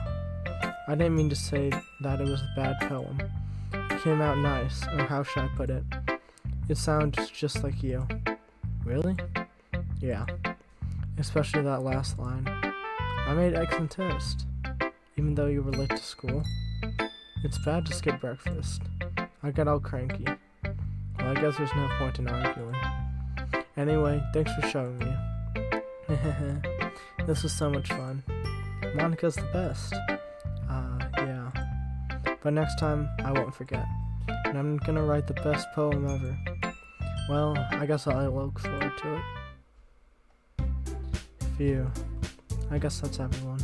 I didn't mean to say that it was a bad poem. It came out nice, or how should I put it? It sounds just like you. Really? Yeah. Especially that last line. I made eggs and toast, even though you were late to school. It's bad to skip breakfast. I got all cranky. Well, I guess there's no point in arguing. Anyway, thanks for showing me. This was so much fun. Monica's the best. Yeah. But next time, I won't forget. And I'm gonna write the best poem ever. Well, I guess I'll look forward to it. Phew. I guess that's everyone.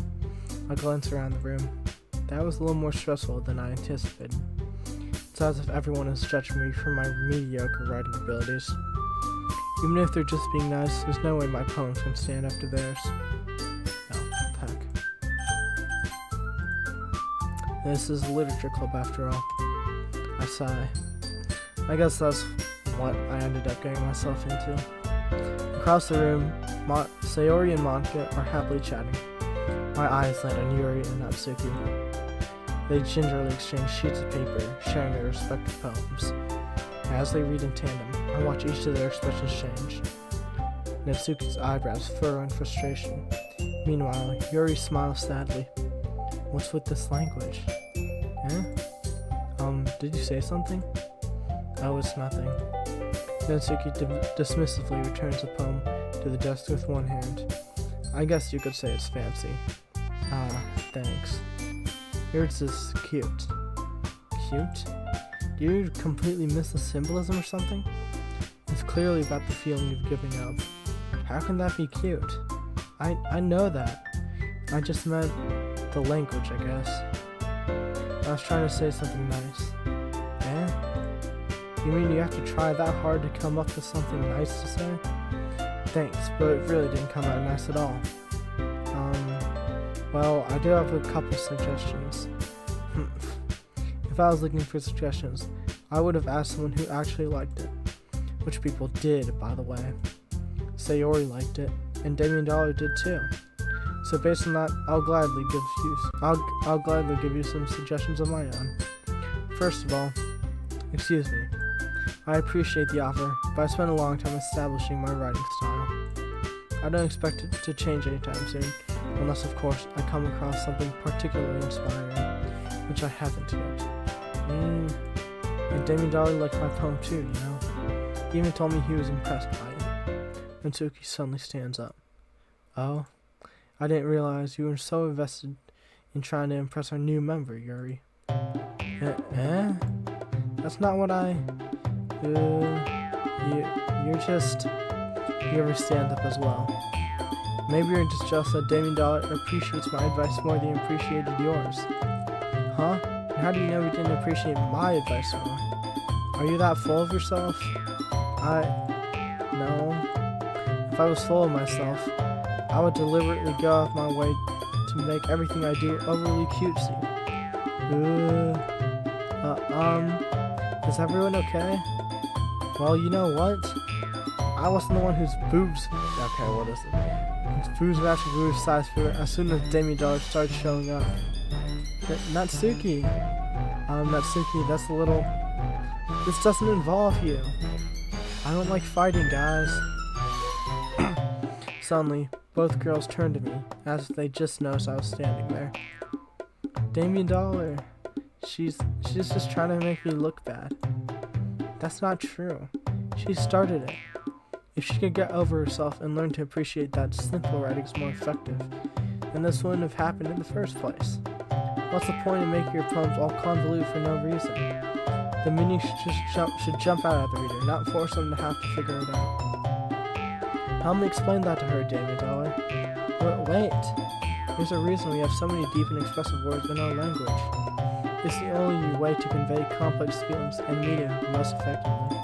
I glance around the room. That was a little more stressful than I anticipated. It's as if everyone is judging me for my mediocre writing abilities. Even if they're just being nice, there's no way my poems can stand up to theirs. Oh, heck. This is a literature club after all. I sigh. I guess that's what I ended up getting myself into. Across the room, Sayori and Monika are happily chatting. My eyes land on Yuri and Natsuki. They gingerly exchange sheets of paper, sharing their respective poems. As they read in tandem, I watch each of their expressions change. Natsuki's eyebrows furrow in frustration. Meanwhile, Yuri smiles sadly. What's with this language? Eh? Did you say something? Oh, it's nothing. Natsuki dismissively returns the poem to the desk with one hand. I guess you could say it's fancy. Ah, thanks. Yours is cute. Cute? Do you completely miss the symbolism or something? It's clearly about the feeling of giving up. How can that be cute? I know that. I just meant the language, I guess. I was trying to say something nice. Eh? You mean you have to try that hard to come up with something nice to say? Thanks, but it really didn't come out nice at all. Well, I do have a couple suggestions. If I was looking for suggestions, I would have asked someone who actually liked it. Which people did, by the way. Sayori liked it, and Damien Dollar did too. So based on that, I'll gladly give you some suggestions of my own. First of all, excuse me. I appreciate the offer, but I spent a long time establishing my writing style. I don't expect it to change anytime soon, unless of course I come across something particularly inspiring, which I haven't yet. And Damien Dollar liked my poem too, you know. He even told me he was impressed by it. Natsuki suddenly stands up. Oh? I didn't realize you were so invested in trying to impress our new member, Yuri. Eh? That's not what I... You're just... Yuri stands up as well. Maybe you're just jealous that Damien Dollar appreciates my advice more than he appreciated yours. Huh? And how do you know he didn't appreciate my advice more? Are you that full of yourself? No. If I was full of myself, I would deliberately go off my way to make everything I do overly cutesy. Is everyone okay? Well, you know what? I wasn't the one whose boobs... Okay, what is it? Whose boobs matched boobs size for as soon as Damien Dollar started showing up. Natsuki. Natsuki, that's a little... This doesn't involve you. I don't like fighting, guys. Suddenly, both girls turned to me, as if they just noticed I was standing there. Damien Dollar. She's just trying to make me look bad. That's not true. She started it. If she could get over herself and learn to appreciate that simple writing's more effective, then this wouldn't have happened in the first place. What's the point of making your poems all convoluted for no reason? The meaning should jump out at the reader, not force them to have to figure it out. Help me explain that to her, Damien Dollar. But wait! There's a reason we have so many deep and expressive words in our language. It's the only way to convey complex feelings and meaning most effectively.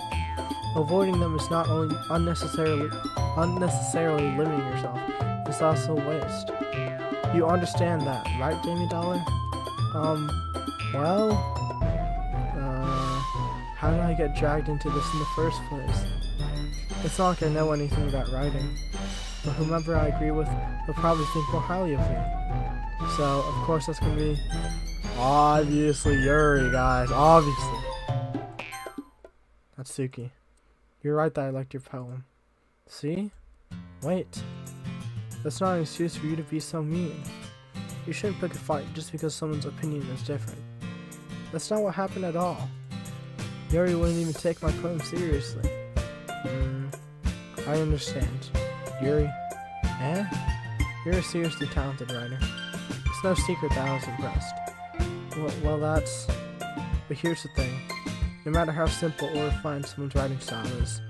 Avoiding them is not only unnecessarily limiting yourself, it's also a waste. You understand that, right, Damien Dollar? How did I get dragged into this in the first place? It's not like I know anything about writing, but whomever I agree with will probably think more highly of me. So, of course, that's gonna be obviously Yuri, guys, obviously. Natsuki, you're right that I liked your poem. See? Wait. That's not an excuse for you to be so mean. You shouldn't pick a fight just because someone's opinion is different. That's not what happened at all. Yuri wouldn't even take my poem seriously. I understand. Yuri? Eh? You're a seriously talented writer. It's no secret that I was impressed. Well, that's... But here's the thing. No matter how simple or refined someone's writing style is,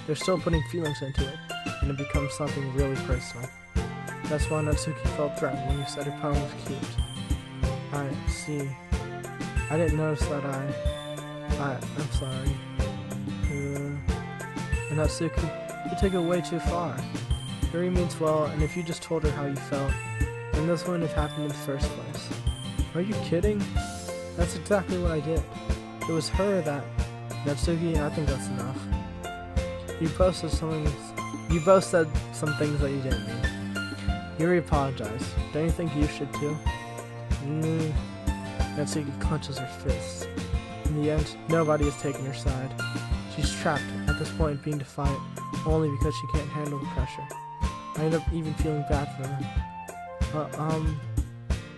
They're still putting feelings into it, and it becomes something really personal. That's why Natsuki felt threatened when you said her poem was cute. I see. I didn't notice that I'm sorry. Natsuki, you took it way too far. Yuri means well, and if you just told her how you felt, then this wouldn't have happened in the first place. Are you kidding? That's exactly what I did. It was her that... Natsuki, I think that's enough. You both said some things that you didn't mean. Yuri apologized. Don't you think you should too? Natsuki clenches her fists. In the end, nobody is taking her side. She's trapped, at this point being defiant, only because she can't handle the pressure. I end up even feeling bad for her.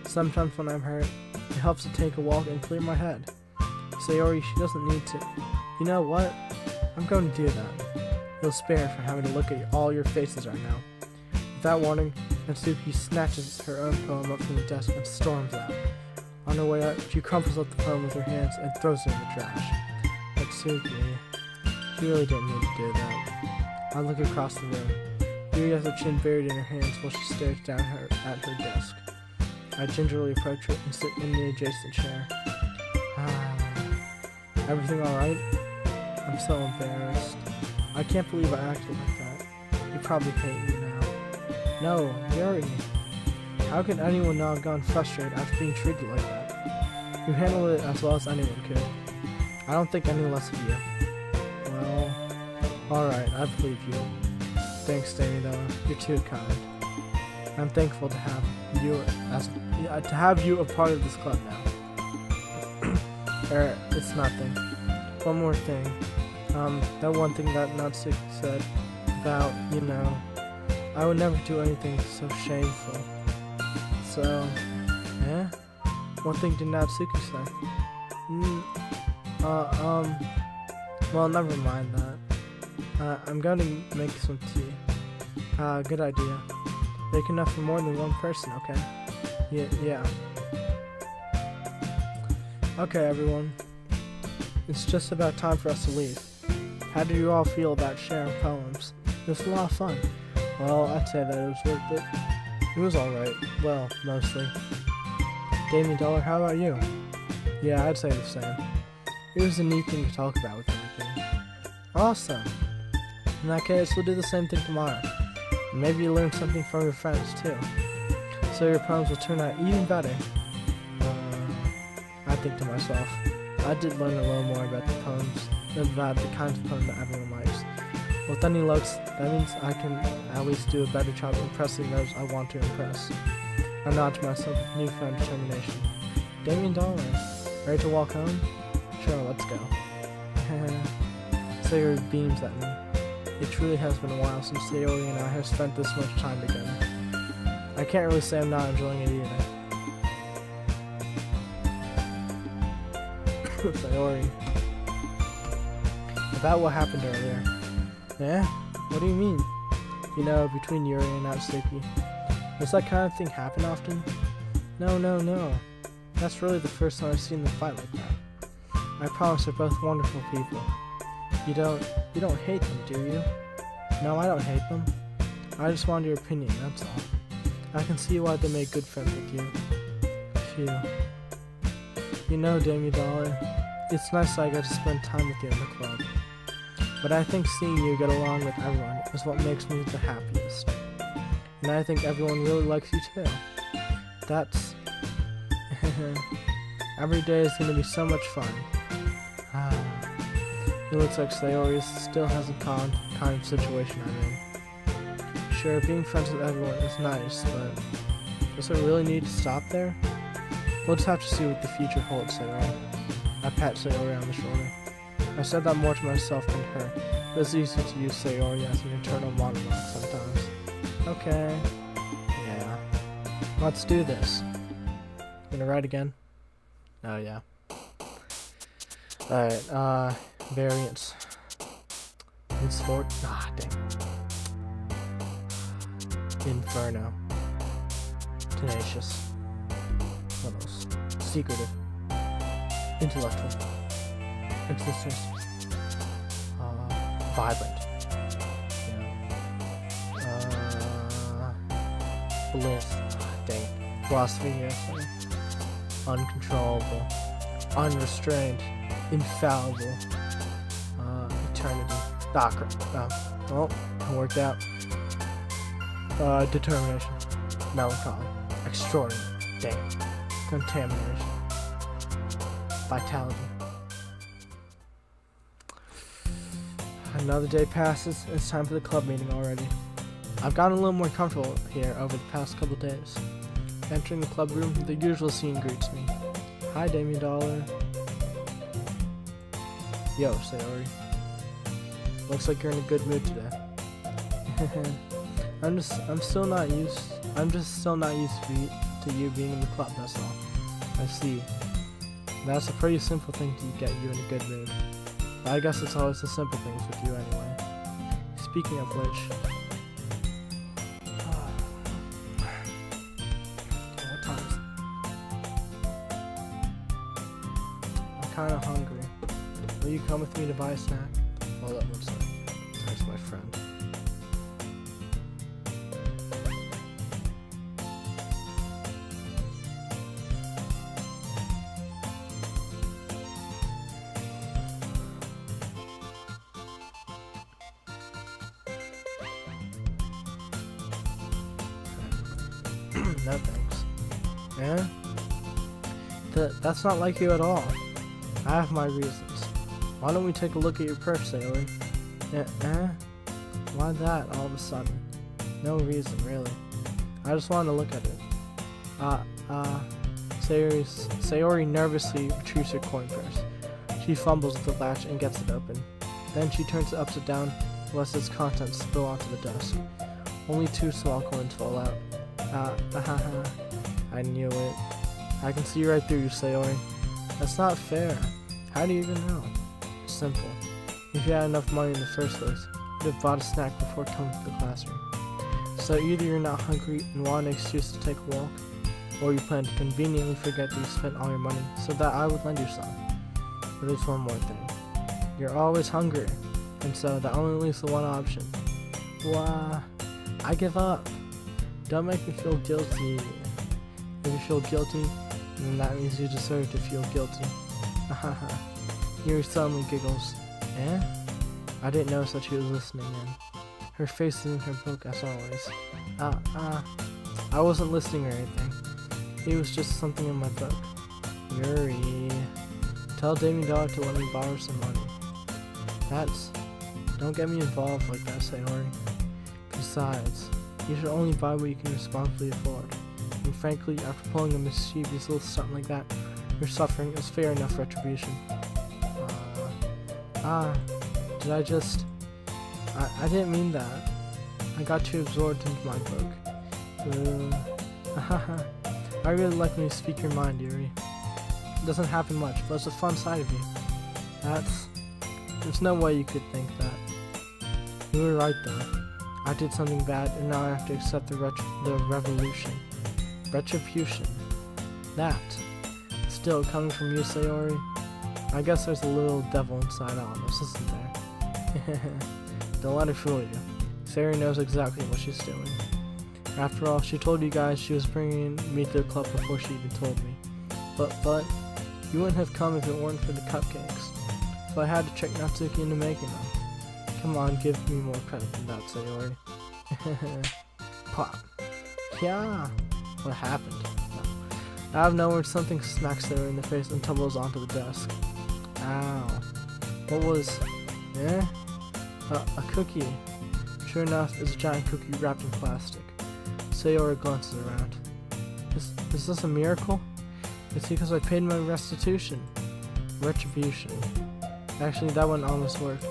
Sometimes when I'm hurt, it helps to take a walk and clear my head. Sayori, she doesn't need to. You know what? I'm going to do that. You'll spare her for having to look at all your faces right now. Without warning, Natsuki snatches her own poem up from the desk and storms out. On her way out, she crumples up the poem with her hands and throws it in the trash. Natsuki, she really didn't need to do that. I look across the room. Yuri has her chin buried in her hands while she stares down at her desk. I gingerly approach her and sit in the adjacent chair. Everything alright? I'm so embarrassed. I can't believe I acted like that. You probably hate me now. No, Yuri. How could anyone not have gone frustrated after being treated like that? You handled it as well as anyone could. I don't think any less of you. Well, alright, I believe you. Thanks, Damien, you're too kind. I'm thankful to have you a part of this club now. It's nothing. One more thing. That one thing that Natsuki said about, I would never do anything so shameful. So, what thing did Natsuki say? Well, never mind that. I'm going to make some tea. Good idea. Make enough for more than one person, okay? Yeah. Okay, everyone. It's just about time for us to leave. How did you all feel about sharing poems? It was a lot of fun. Well, I'd say that it was worth it. It was alright. Well, mostly. Damien Dollar, how about you? Yeah, I'd say the same. It was a neat thing to talk about with everything. Awesome. In that case, we'll do the same thing tomorrow. Maybe you learn something from your friends, too. So your poems will turn out even better. I think to myself, I did learn a little more about the poems, about the kinds of poems that everyone likes. With any looks, that means I can at least do a better job impressing those I want to impress. I nod to myself with newfound determination. Damien Dollar, ready to walk home? Sure, let's go. Sayori beams at me. It truly has been a while since Sayori and I have spent this much time together. I can't really say I'm not enjoying it either. Sayori. About what happened earlier. Yeah? What do you mean? Between Yuri and Natsuki. Does that kind of thing happen often? No. That's really the first time I've seen them fight like that. I promise they're both wonderful people. You don't hate them, do you? No, I don't hate them. I just wanted your opinion, that's all. I can see why they make good friends with you. Phew. Damien Dollar, it's nice that I get to spend time with you in the club. But I think seeing you get along with everyone is what makes me the happiest. And I think everyone really likes you too. That's... Every day is going to be so much fun. It looks like Sayori still hasn't calmed the kind of situation I'm in. Sure, being friends with everyone is nice, but does it really need to stop there? We'll just have to see what the future holds, Sayori. I pat Sayori on the shoulder. I said that more to myself than her, but it's easy to use Sayori as an internal monologue sometimes. Okay. Yeah. Let's do this. Gonna write again? Oh, yeah. Alright, variants. In sport? Dang. Inferno. Tenacious. What else? Secretive. Intellectual. Existence. Vibrant. bliss. Dang. Philosophy here. Uncontrollable. Unrestrained. Infallible. Eternity. Well, it worked out. Determination. Melancholy. Extraordinary. Dang. Contamination. Vitality. Another day passes, and it's time for the club meeting already. I've gotten a little more comfortable here over the past couple days. Entering the club room, the usual scene greets me. Hi, Damien Dollar. Yo, Sayori. Looks like you're in a good mood today. I'm just still not used to you being in the club, that's all. I see. That's a pretty simple thing to get you in a good mood. But I guess it's always the simple things with you anyway. Speaking of which, what time is it? I'm kind of hungry. Will you come with me to buy a snack? Hold up one second. There's my friend. No thanks. Yeah? That's not like you at all. I have my reasons. Why don't we take a look at your purse, Sailor? Why that all of a sudden? No reason, really. I just wanted to look at it. Sayori nervously retrieves her coin purse. She fumbles with the latch and gets it open. Then she turns it upside down, lest its contents spill onto the desk. Only 2 small coins fall out. I knew it. I can see right through you, Sayori. That's not fair. How do you even know? Simple. If you had enough money in the first place, you'd have bought a snack before coming to the classroom. So either you're not hungry and want an excuse to take a walk, or you plan to conveniently forget that you spent all your money so that I would lend you some. But there's one more thing. You're always hungry, and so that only leaves the one option. Why? I give up. Don't make me feel guilty. If you feel guilty, then that means you deserve to feel guilty. Yuri suddenly giggles. Eh? I didn't notice that she was listening in. Her face is in her book as always. I wasn't listening or anything. It was just something in my book. Yuri. Tell Damien Dollar to let me borrow some money. Don't get me involved like that, Sayori. Besides, you should only buy what you can responsibly afford. And frankly, after pulling a mischievous little stunt like that, your suffering is fair enough retribution. Did I just... I didn't mean that. I got too absorbed into my book. I really like when you speak your mind, Yuri. It doesn't happen much, but it's a fun side of you. There's no way you could think that. You were right though. I did something bad, and now I have to accept the revolution. Retribution. That. Still, coming from you, Sayori, I guess there's a little devil inside all of us, isn't there? Don't let her fool you. Sayori knows exactly what she's doing. After all, she told you guys she was bringing me to the club before she even told me. But, you wouldn't have come if it weren't for the cupcakes. So I had to trick Natsuki into making them. Come on, give me more credit than that, Sayori. Pop. Yeah. What happened? No. Out of nowhere, something smacks Sayori in the face and tumbles onto the desk. Ow. What was... A cookie. Sure enough, it's a giant cookie wrapped in plastic. Sayori glances around. Is this a miracle? It's because I paid my restitution. Retribution. Actually, that one almost worked.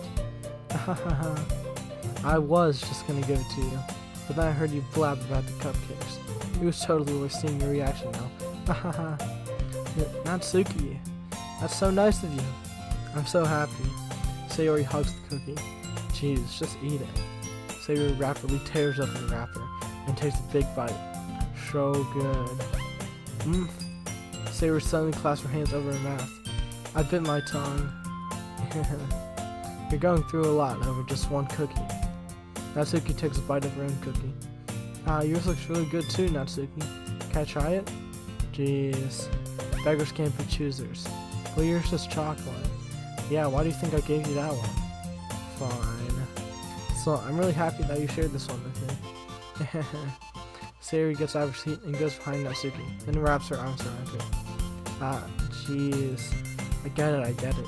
I was just gonna give it to you, but then I heard you blab about the cupcakes. It was totally worth seeing your reaction now. Natsuki, that's so nice of you. I'm so happy. Sayori hugs the cookie. Jeez, just eat it. Sayori rapidly tears up the wrapper and takes a big bite. So good. Sayori suddenly clasps her hands over her mouth. I bit my tongue. You're going through a lot over just one cookie. Natsuki takes a bite of her own cookie. Yours looks really good too, Natsuki. Can I try it? Jeez. Beggars can't be choosers. Well, yours is chocolate. Yeah, why do you think I gave you that one? Fine. So, I'm really happy that you shared this one with me. Sayori gets out of her seat and goes behind Natsuki, then wraps her arms around her. Jeez. I get it.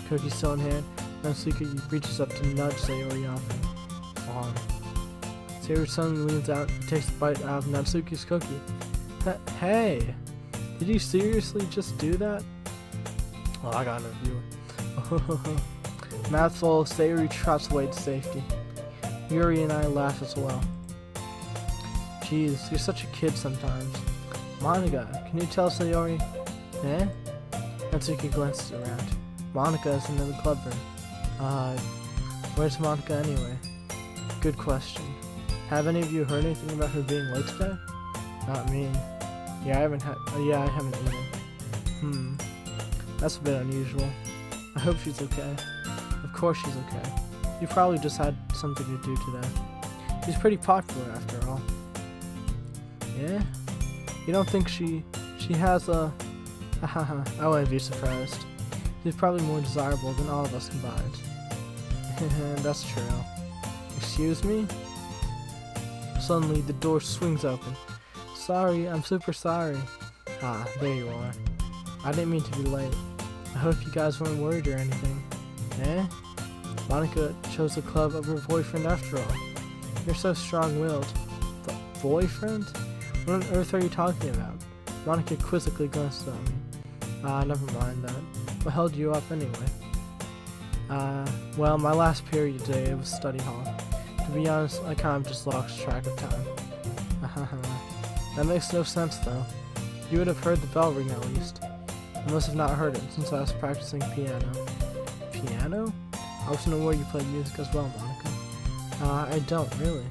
Cookie still in hand, Natsuki reaches up to nudge Sayori off him. Fine. Sayori suddenly leans out and takes a bite out of Natsuki's cookie. Hey! Did you seriously just do that? Well, I got no view. Mouthful, Sayori trots away to safety. Yuri and I laugh as well. Jeez, you're such a kid sometimes. Monica, can you tell Sayori? Eh? Natsuki glances around. Monica is in the club room. Where's Monica anyway? Good question. Have any of you heard anything about her being late today? Not me. Yeah, I haven't either. That's a bit unusual. I hope she's okay. Of course she's okay. You probably just had something to do today. She's pretty popular after all. Yeah? You don't think she has a... I wouldn't be surprised. She's probably more desirable than all of us combined. That's true. Excuse me? Suddenly, the door swings open. Sorry, I'm super sorry. There you are. I didn't mean to be late. I hope you guys weren't worried or anything. Eh? Monica chose the club over her boyfriend after all. You're so strong-willed. Boyfriend? What on earth are you talking about? Monica quizzically glances at me. Never mind that. What held you up anyway? Well, my last period today was study hall. To be honest, I kind of just lost track of time. That makes no sense though. You would have heard the bell ring at least. I must have not heard it since I was practicing piano. Piano? I wasn't aware you played music as well, Monica. I don't, really.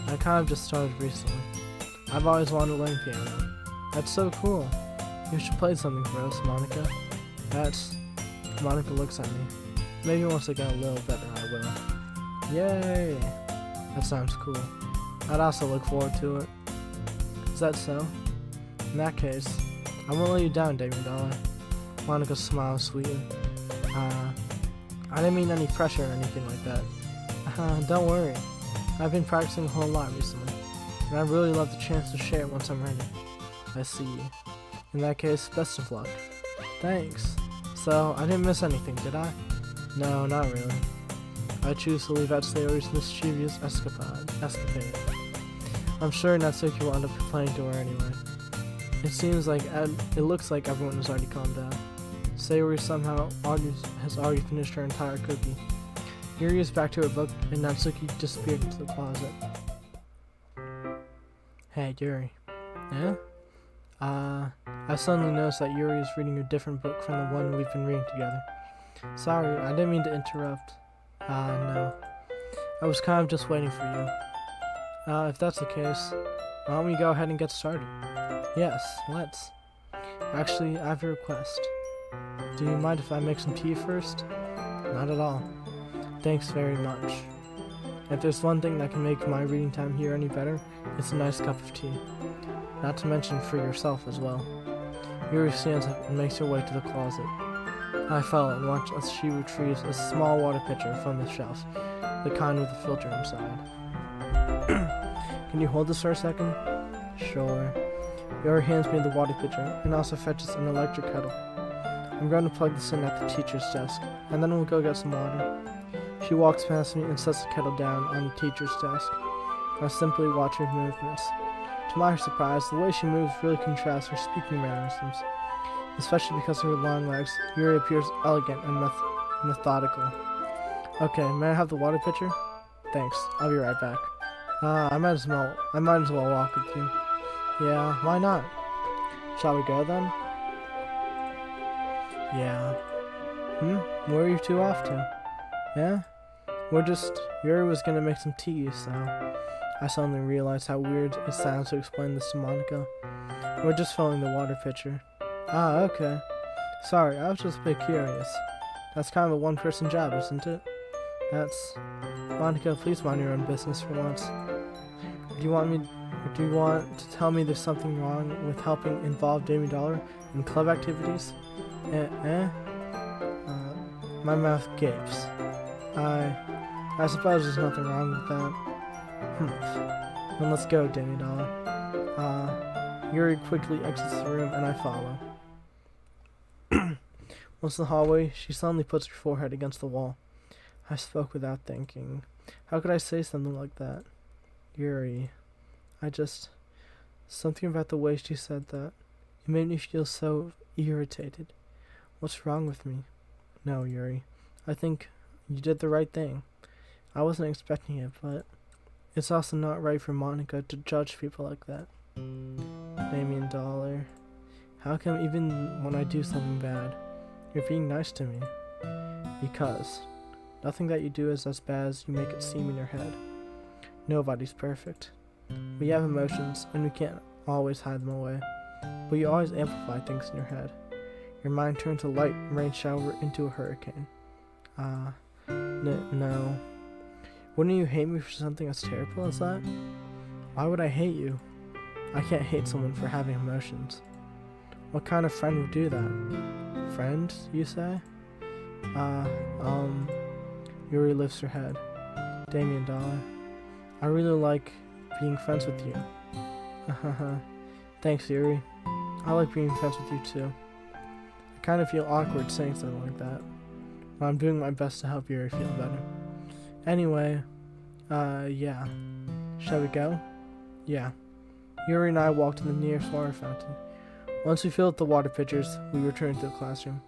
I kind of just started recently. I've always wanted to learn piano. That's so cool. You should play something for us, Monica. Monica looks at me. Maybe once I get a little better, I will. Yay! That sounds cool. I'd also look forward to it. Is that so? In that case, I won't let you down, Damien Dollar. Monica smiles sweetly. I didn't mean any pressure or anything like that. Don't worry. I've been practicing a whole lot recently, and I really love the chance to share it once I'm ready. I see. In that case, best of luck. Thanks. So, I didn't miss anything, did I? No, not really. I choose to leave out Sayori's mischievous escapade. I'm sure Natsuki will end up complaining to her anyway. It looks like everyone has already calmed down. Sayori somehow has already finished her entire cookie. Yuri is back to her book, and Natsuki disappeared into the closet. Hey, Yuri. Yeah? I suddenly noticed that Yuri is reading a different book from the one we've been reading together. Sorry, I didn't mean to interrupt. No. I was kind of just waiting for you. If that's the case, why don't we go ahead and get started? Yes, let's. Actually, I have a request. Do you mind if I make some tea first? Not at all. Thanks very much. If there's one thing that can make my reading time here any better, it's a nice cup of tea. Not to mention for yourself as well. Yuri stands up and makes her way to the closet. I follow and watch as she retrieves a small water pitcher from the shelf, the kind with a filter inside. Can you hold this for a second? Sure. Yuri hands me the water pitcher and also fetches an electric kettle. I'm going to plug this in at the teacher's desk, and then we'll go get some water. She walks past me and sets the kettle down on the teacher's desk. I simply watch her movements. To my surprise, the way she moves really contrasts her speaking mannerisms. Especially because of her long legs, Yuri appears elegant and methodical. Okay, may I have the water pitcher? Thanks, I'll be right back. I might as well walk with you. Yeah, why not? Shall we go then? Yeah. Where are you two off to? Yeah? Yuri was gonna make some tea, so... I suddenly realized how weird it sounds to explain this to Monica. We're just filling the water pitcher. Ah, okay. Sorry, I was just a bit curious. That's kind of a one-person job, isn't it? Monica, please mind your own business for once. Do you want Or do you want to tell me there's something wrong with helping involve Damien Dollar in club activities? My mouth gapes. I suppose there's nothing wrong with that. Then let's go, Damien Dollar. Yuri quickly exits the room and I follow. Once in the hallway, she suddenly puts her forehead against the wall. I spoke without thinking. How could I say something like that? Yuri, something about the way she said that. It made me feel so irritated. What's wrong with me? No, Yuri. I think you did the right thing. I wasn't expecting it, but it's also not right for Monica to judge people like that. Damien Dollar. How come even when I do something bad, you're being nice to me? Because nothing that you do is as bad as you make it seem in your head. Nobody's perfect. We have emotions, and we can't always hide them away. But you always amplify things in your head. Your mind turns a light rain shower into a hurricane. No. Wouldn't you hate me for something as terrible as that? Why would I hate you? I can't hate someone for having emotions. What kind of friend would do that? Friend, you say? Yuri lifts her head. Damien Dollar, I really like being friends with you. Thanks, Yuri. I like being friends with you too. I kind of feel awkward saying something like that, but I'm doing my best to help Yuri feel better. Anyway, yeah. Shall we go? Yeah. Yuri and I walk to the nearest water fountain. Once we fill up the water pitchers, we return to the classroom.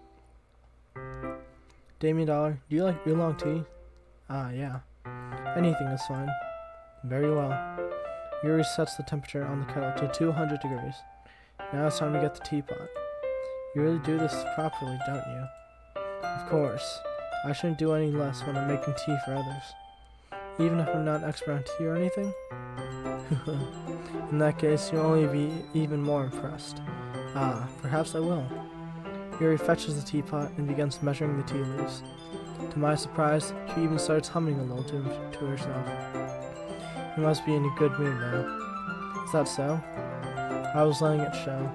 Damien Dollar, do you like oolong tea? Yeah. Anything is fine. Very well. Yuri sets the temperature on the kettle to 200 degrees. Now it's time to get the teapot. You really do this properly, don't you? Of course. I shouldn't do any less when I'm making tea for others. Even if I'm not an expert on tea or anything? In that case, you'll only be even more impressed. Perhaps I will. Yuri fetches the teapot and begins measuring the tea leaves. To my surprise, she even starts humming a little to herself. You must be in a good mood now. Is that so? I was letting it show,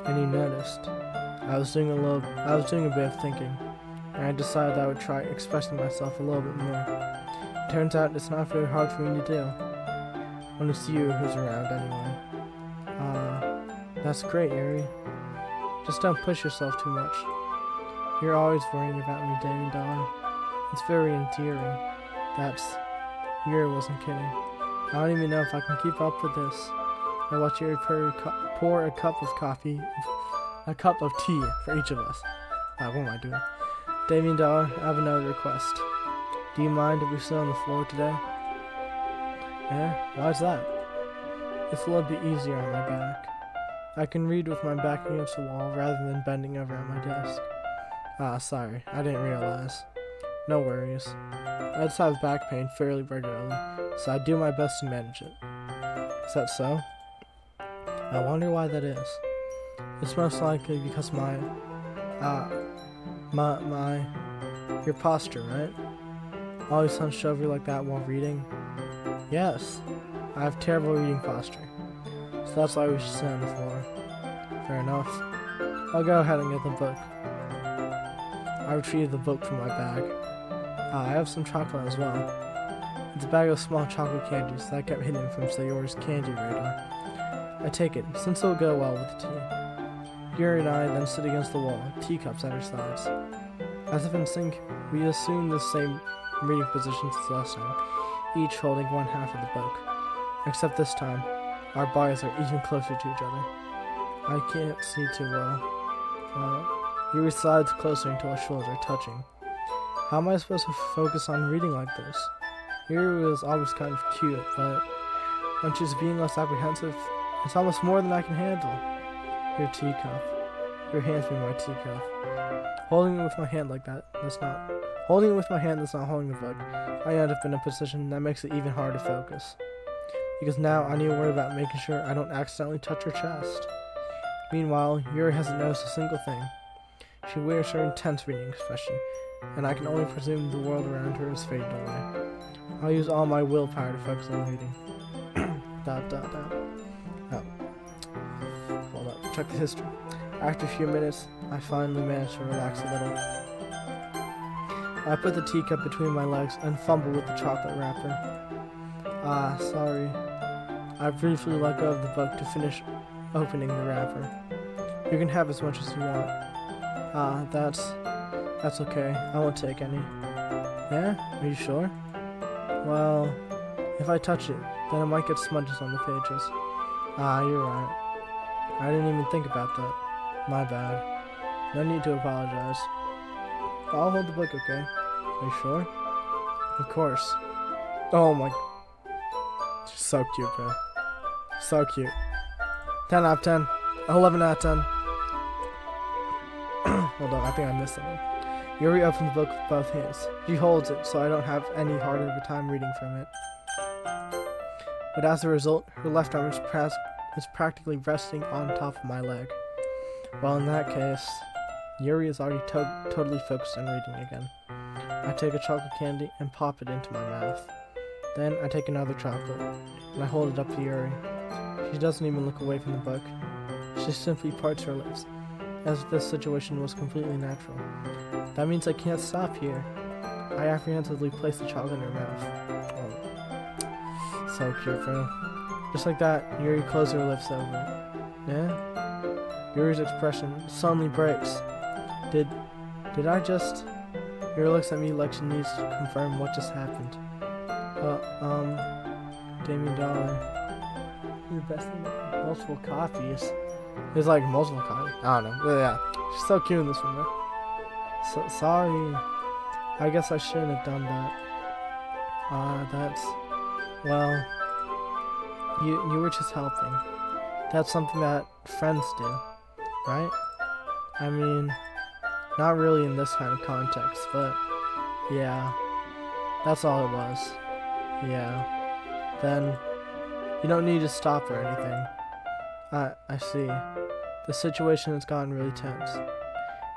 and you noticed. I was doing a bit of thinking, and I decided that I would try expressing myself a little bit more. It turns out it's not very hard for me to do, when it's you who's around anyway. That's great, Yuri. Just don't push yourself too much. You're always worrying about me, Damien Dollar. It's very endearing. Yuri wasn't kidding. I don't even know if I can keep up with this. I watch Yuri pour a cup of tea for each of us. What am I doing? Damien Dollar, I have another request. Do you mind if we sit on the floor today? Yeah? Why's that? It's a little bit easier on my back. I can read with my back against the wall rather than bending over at my desk. Sorry, I didn't realize. No worries. I just have back pain fairly regularly, so I do my best to manage it. Is that so? I wonder why that is. It's most likely because your posture, right? Always hunched over like that while reading? Yes, I have terrible reading posture, so that's why we should sit on the floor. Fair enough. I'll go ahead and get the book. I retrieved the book from my bag. I have some chocolate as well. It's a bag of small chocolate candies that I kept hidden from Sayori's candy radar. I take it, since it'll go well with the tea. Yuri and I then sit against the wall, teacups at our sides. As if in sync, we assume the same reading positions as last time, each holding one half of the book. Except this time, our bodies are even closer to each other. I can't see too well. Yuri slides closer until our shoulders are touching. How am I supposed to focus on reading like this? Yuri was always kind of cute, but when she's being less apprehensive, it's almost more than I can handle. Your teacup. Your hands be my teacup. Holding it with my hand like that, that's not holding the book. I end up in a position that makes it even harder to focus. Because now I need to worry about making sure I don't accidentally touch her chest. Meanwhile, Yuri hasn't noticed a single thing. She wears her intense reading expression, and I can only presume the world around her is fading away. I'll use all my willpower to focus on reading. Oh. Hold up, check the history. After a few minutes, I finally managed to relax a little. I put the teacup between my legs and fumbled with the chocolate wrapper. Sorry. I briefly let go of the book to finish opening the wrapper. You can have as much as you want. That's okay. I won't take any. Yeah? Are you sure? Well, if I touch it, then it might get smudges on the pages. You're right. I didn't even think about that. My bad. No need to apologize. I'll hold the book, okay? Are you sure? Of course. Oh my... So cute, bro. So cute. 10 out of 10. 11 out of 10. Hold on, I think I missed something. Yuri opens the book with both hands. She holds it so I don't have any harder of a time reading from it. But as a result, her left arm is practically resting on top of my leg. Well, in that case, Yuri is already totally focused on reading again. I take a chocolate candy and pop it into my mouth. Then I take another chocolate, and I hold it up to Yuri. She doesn't even look away from the book. She simply parts her lips, as if this situation was completely natural. That means I can't stop here. I apprehensively place the chocolate in her mouth. Oh. So cute, bro. Just like that, Yuri closes her lips over it. Yeah? Yuri's expression suddenly breaks. Did I just... Yuri looks at me like she needs to confirm what just happened. Damien Dollar. You're the best thing. Multiple copies. There's like multiple copies. I don't know. Yeah. She's so cute in this one, though. So, sorry. I guess I shouldn't have done that. Well, you were just helping. That's something that friends do, right? I mean, not really in this kind of context, but yeah, that's all it was. Yeah. Then, you don't need to stop or anything. I see. The situation has gotten really tense.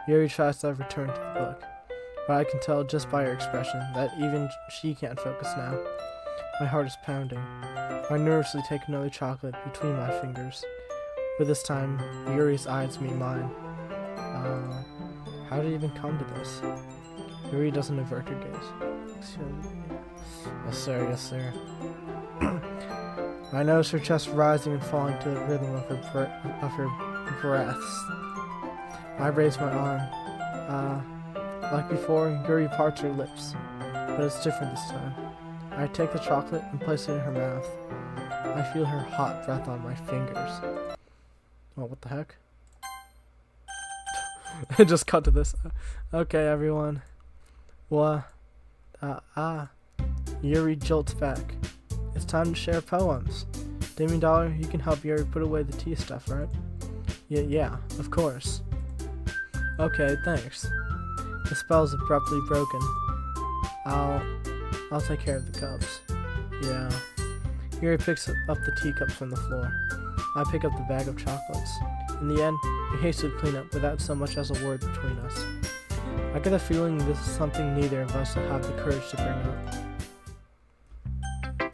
Yuri tries to return to the book, but I can tell just by her expression that even she can't focus now. My heart is pounding. I nervously take another chocolate between my fingers, but this time, Yuri's eyes meet mine. How did it even come to this? Yuri doesn't avert her gaze. Yes, sir, yes, sir. I notice her chest rising and falling to the rhythm of her breaths. I raise my arm. Like before, Yuri parts her lips, but it's different this time. I take the chocolate and place it in her mouth. I feel her hot breath on my fingers. Oh, what the heck? It just cut to this. Okay, everyone. Yuri jolts back. It's time to share poems. Damien Dollar, you can help Yuri put away the tea stuff, right? Yeah, of course. Okay, thanks. The spell's abruptly broken. I'll take care of the cups. Yeah. Yuri picks up the teacups from the floor. I pick up the bag of chocolates. In the end, we hastily clean up without so much as a word between us. I get the feeling this is something neither of us will have the courage to bring up.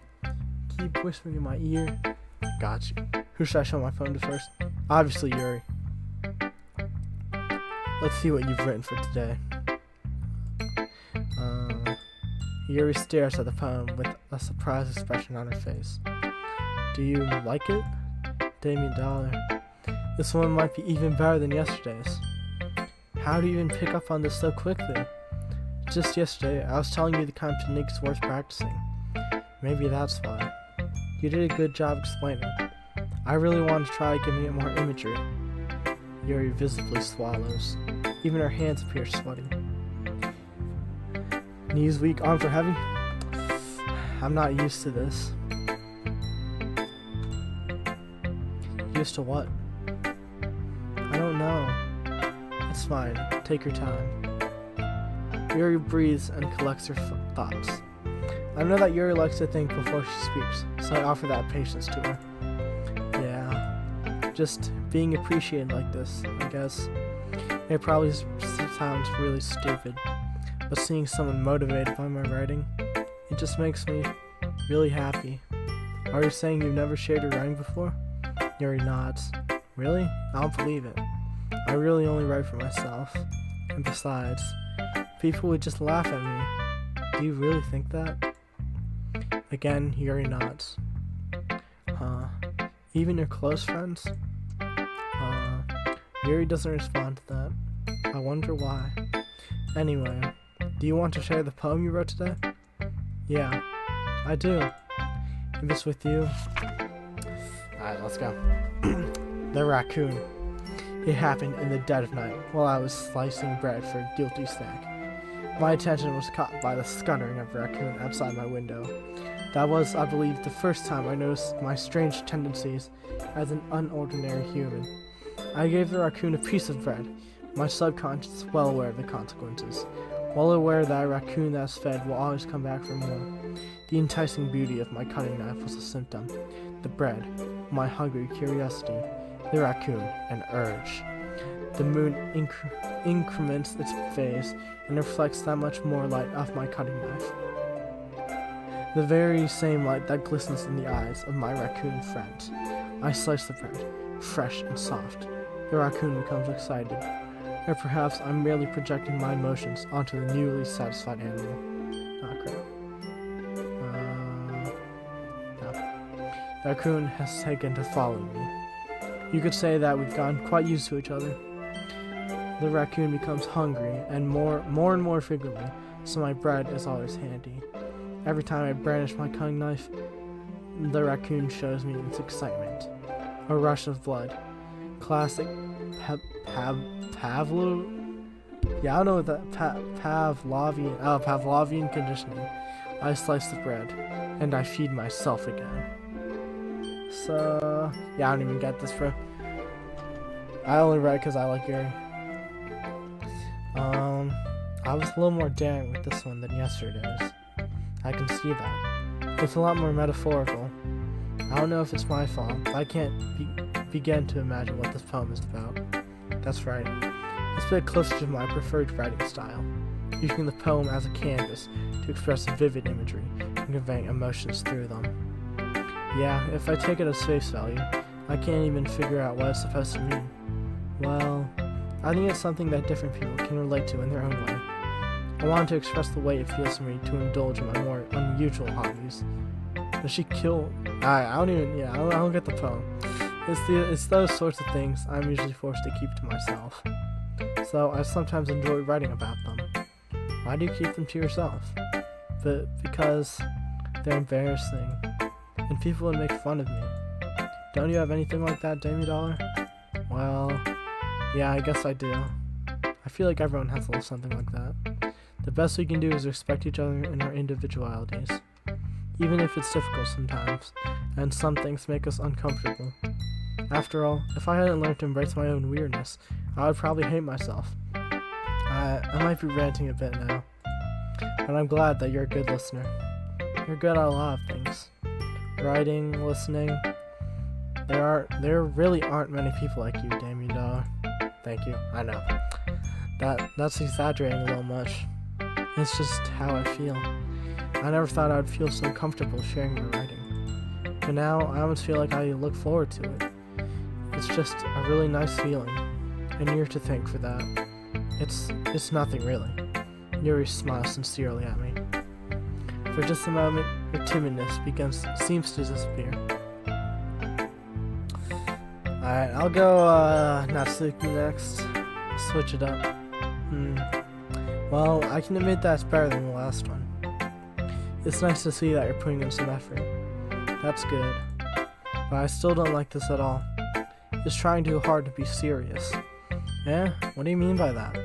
Keep whispering in my ear. Got you. Who should I show my phone to first? Obviously, Yuri. Let's see what you've written for today. Yuri stares at the poem with a surprised expression on her face. Do you like it? Damien Dollar. This one might be even better than yesterday's. How do you even pick up on this so quickly? Just yesterday, I was telling you the kind of techniques worth practicing. Maybe that's why. You did a good job explaining. I really want to try giving it more imagery. Yuri visibly swallows. Even her hands appear sweaty. Knees weak, arms are heavy? I'm not used to this. Used to what? I don't know. It's fine. Take your time. Yuri breathes and collects her thoughts. I know that Yuri likes to think before she speaks, so I offer that patience to her. Yeah, just being appreciated like this, I guess. It probably sounds really stupid, but seeing someone motivated by my writing, it just makes me really happy. Are you saying you've never shared your writing before? Yuri nods. Really? I don't believe it. I really only write for myself. And besides, people would just laugh at me. Do you really think that? Again, Yuri nods. Huh. Even your close friends? Yuri doesn't respond to that. I wonder why. Anyway, do you want to share the poem you wrote today? Yeah, I do. If it's with you. Alright, let's go. The raccoon. It happened in the dead of night while I was slicing bread for a guilty snack. My attention was caught by the scuttering of a raccoon outside my window. That was, I believe, the first time I noticed my strange tendencies as an unordinary human. I gave the raccoon a piece of bread, my subconscious well aware of the consequences, well aware that a raccoon that is fed will always come back for more. The enticing beauty of my cutting knife was a symptom. The bread, my hungry curiosity, the raccoon, an urge. The moon increments its phase and reflects that much more light off my cutting knife. The very same light that glistens in the eyes of my raccoon friend. I slice the bread, fresh and soft. The raccoon becomes excited. Or perhaps I'm merely projecting my emotions onto the newly satisfied animal. Oh crap. No. The raccoon has taken to following me. You could say that we've gotten quite used to each other. The raccoon becomes hungry and more and more frequently, so my bread is always handy. Every time I brandish my cutting knife, the raccoon shows me its excitement. A rush of blood. Classic Pavlov. Yeah, I don't know what that Pavlovian conditioning. I slice the bread, and I feed myself again. So yeah, I don't even get this, bro. I only read because I like Yuri. I was a little more daring with this one than yesterday's. I can see that. It's a lot more metaphorical. I don't know if it's my fault, but I can't begin to imagine what this poem is about. That's right. It's a bit closer to my preferred writing style, using the poem as a canvas to express vivid imagery and conveying emotions through them. Yeah, if I take it as face value, I can't even figure out what it's supposed to mean. Well, I think it's something that different people can relate to in their own way. I wanted to express the way it feels for me to indulge in my more unusual hobbies. Does she kill? I don't get the poem. It's those sorts of things I'm usually forced to keep to myself. So I sometimes enjoy writing about them. Why do you keep them to yourself? Because they're embarrassing, and people would make fun of me. Don't you have anything like that, Damie Dollar? Well, yeah, I guess I do. I feel like everyone has a little something like that. The best we can do is respect each other in our individualities, even if it's difficult sometimes, and some things make us uncomfortable. After all, if I hadn't learned to embrace my own weirdness, I would probably hate myself. I might be ranting a bit now, but I'm glad that you're a good listener. You're good at a lot of things. Writing, listening. There really aren't many people like you, Damien Dollar. Thank you. I know. That's exaggerating a little much. It's just how I feel. I never thought I would feel so comfortable sharing my writing. But now I almost feel like I look forward to it. It's just a really nice feeling, and you're to thank for that. It's nothing really. Yuri smiles sincerely at me. For just a moment, her timidness seems to disappear. Alright, I'll go Natsuki next. Switch it up. Well, I can admit that's better than the last one. It's nice to see that you're putting in some effort. That's good. But I still don't like this at all. It's trying too hard to be serious. Eh? What do you mean by that?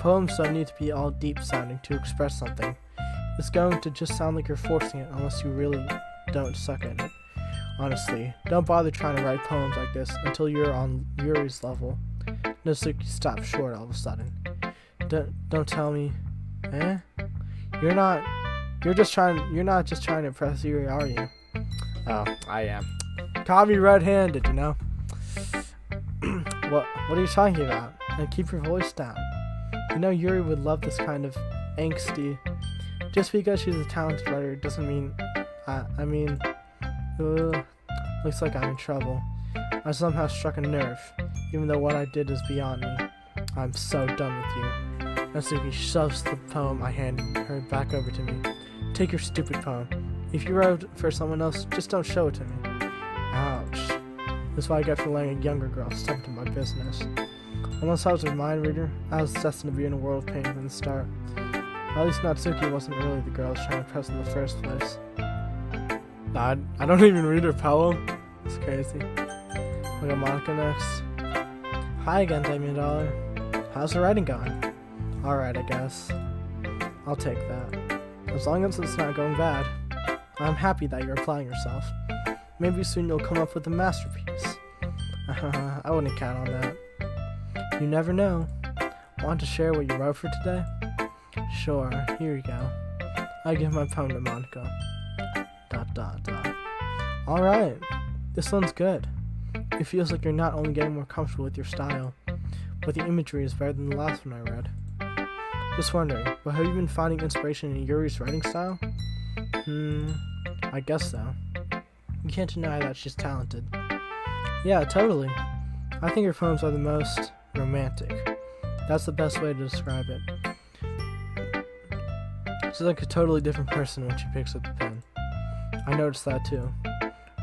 Poems don't need to be all deep sounding to express something. It's going to just sound like you're forcing it unless you really don't suck at it. Honestly, don't bother trying to write poems like this until you're on Yuri's level. Natsuki stops short all of a sudden. Don't tell me. Eh? You're not just trying to impress Yuri, are you? Oh, I am. Caught me red-handed, you know? What are you talking about? And keep your voice down. You know Yuri would love this kind of angsty. Just because she's a talented writer doesn't mean, Looks like I'm in trouble. I somehow struck a nerve, even though what I did is beyond me. I'm so done with you. Natsuki shoves the poem I handed her back over to me. Take your stupid poem. If you wrote for someone else, just don't show it to me. Ouch. That's what I get for letting a younger girl step into my business. Unless I was a mind reader, I was destined to be in a world of pain from the start. At least Natsuki wasn't really the girl I was trying to impress in the first place. I don't even read her poem. It's crazy. We got Monica next. Hi again, Damien Dollar. How's the writing going? Alright, I guess. I'll take that. As long as it's not going bad. I'm happy that you're applying yourself. Maybe soon you'll come up with a masterpiece. I wouldn't count on that. You never know. Want to share what you wrote for today? Sure, here you go. I give my poem to Monica. ... Alright, this one's good. It feels like you're not only getting more comfortable with your style, but the imagery is better than the last one I read. Just wondering, but have you been finding inspiration in Yuri's writing style? I guess so. You can't deny that she's talented. Yeah, totally. I think her poems are the most romantic. That's the best way to describe it. She's like a totally different person when she picks up the pen. I noticed that too.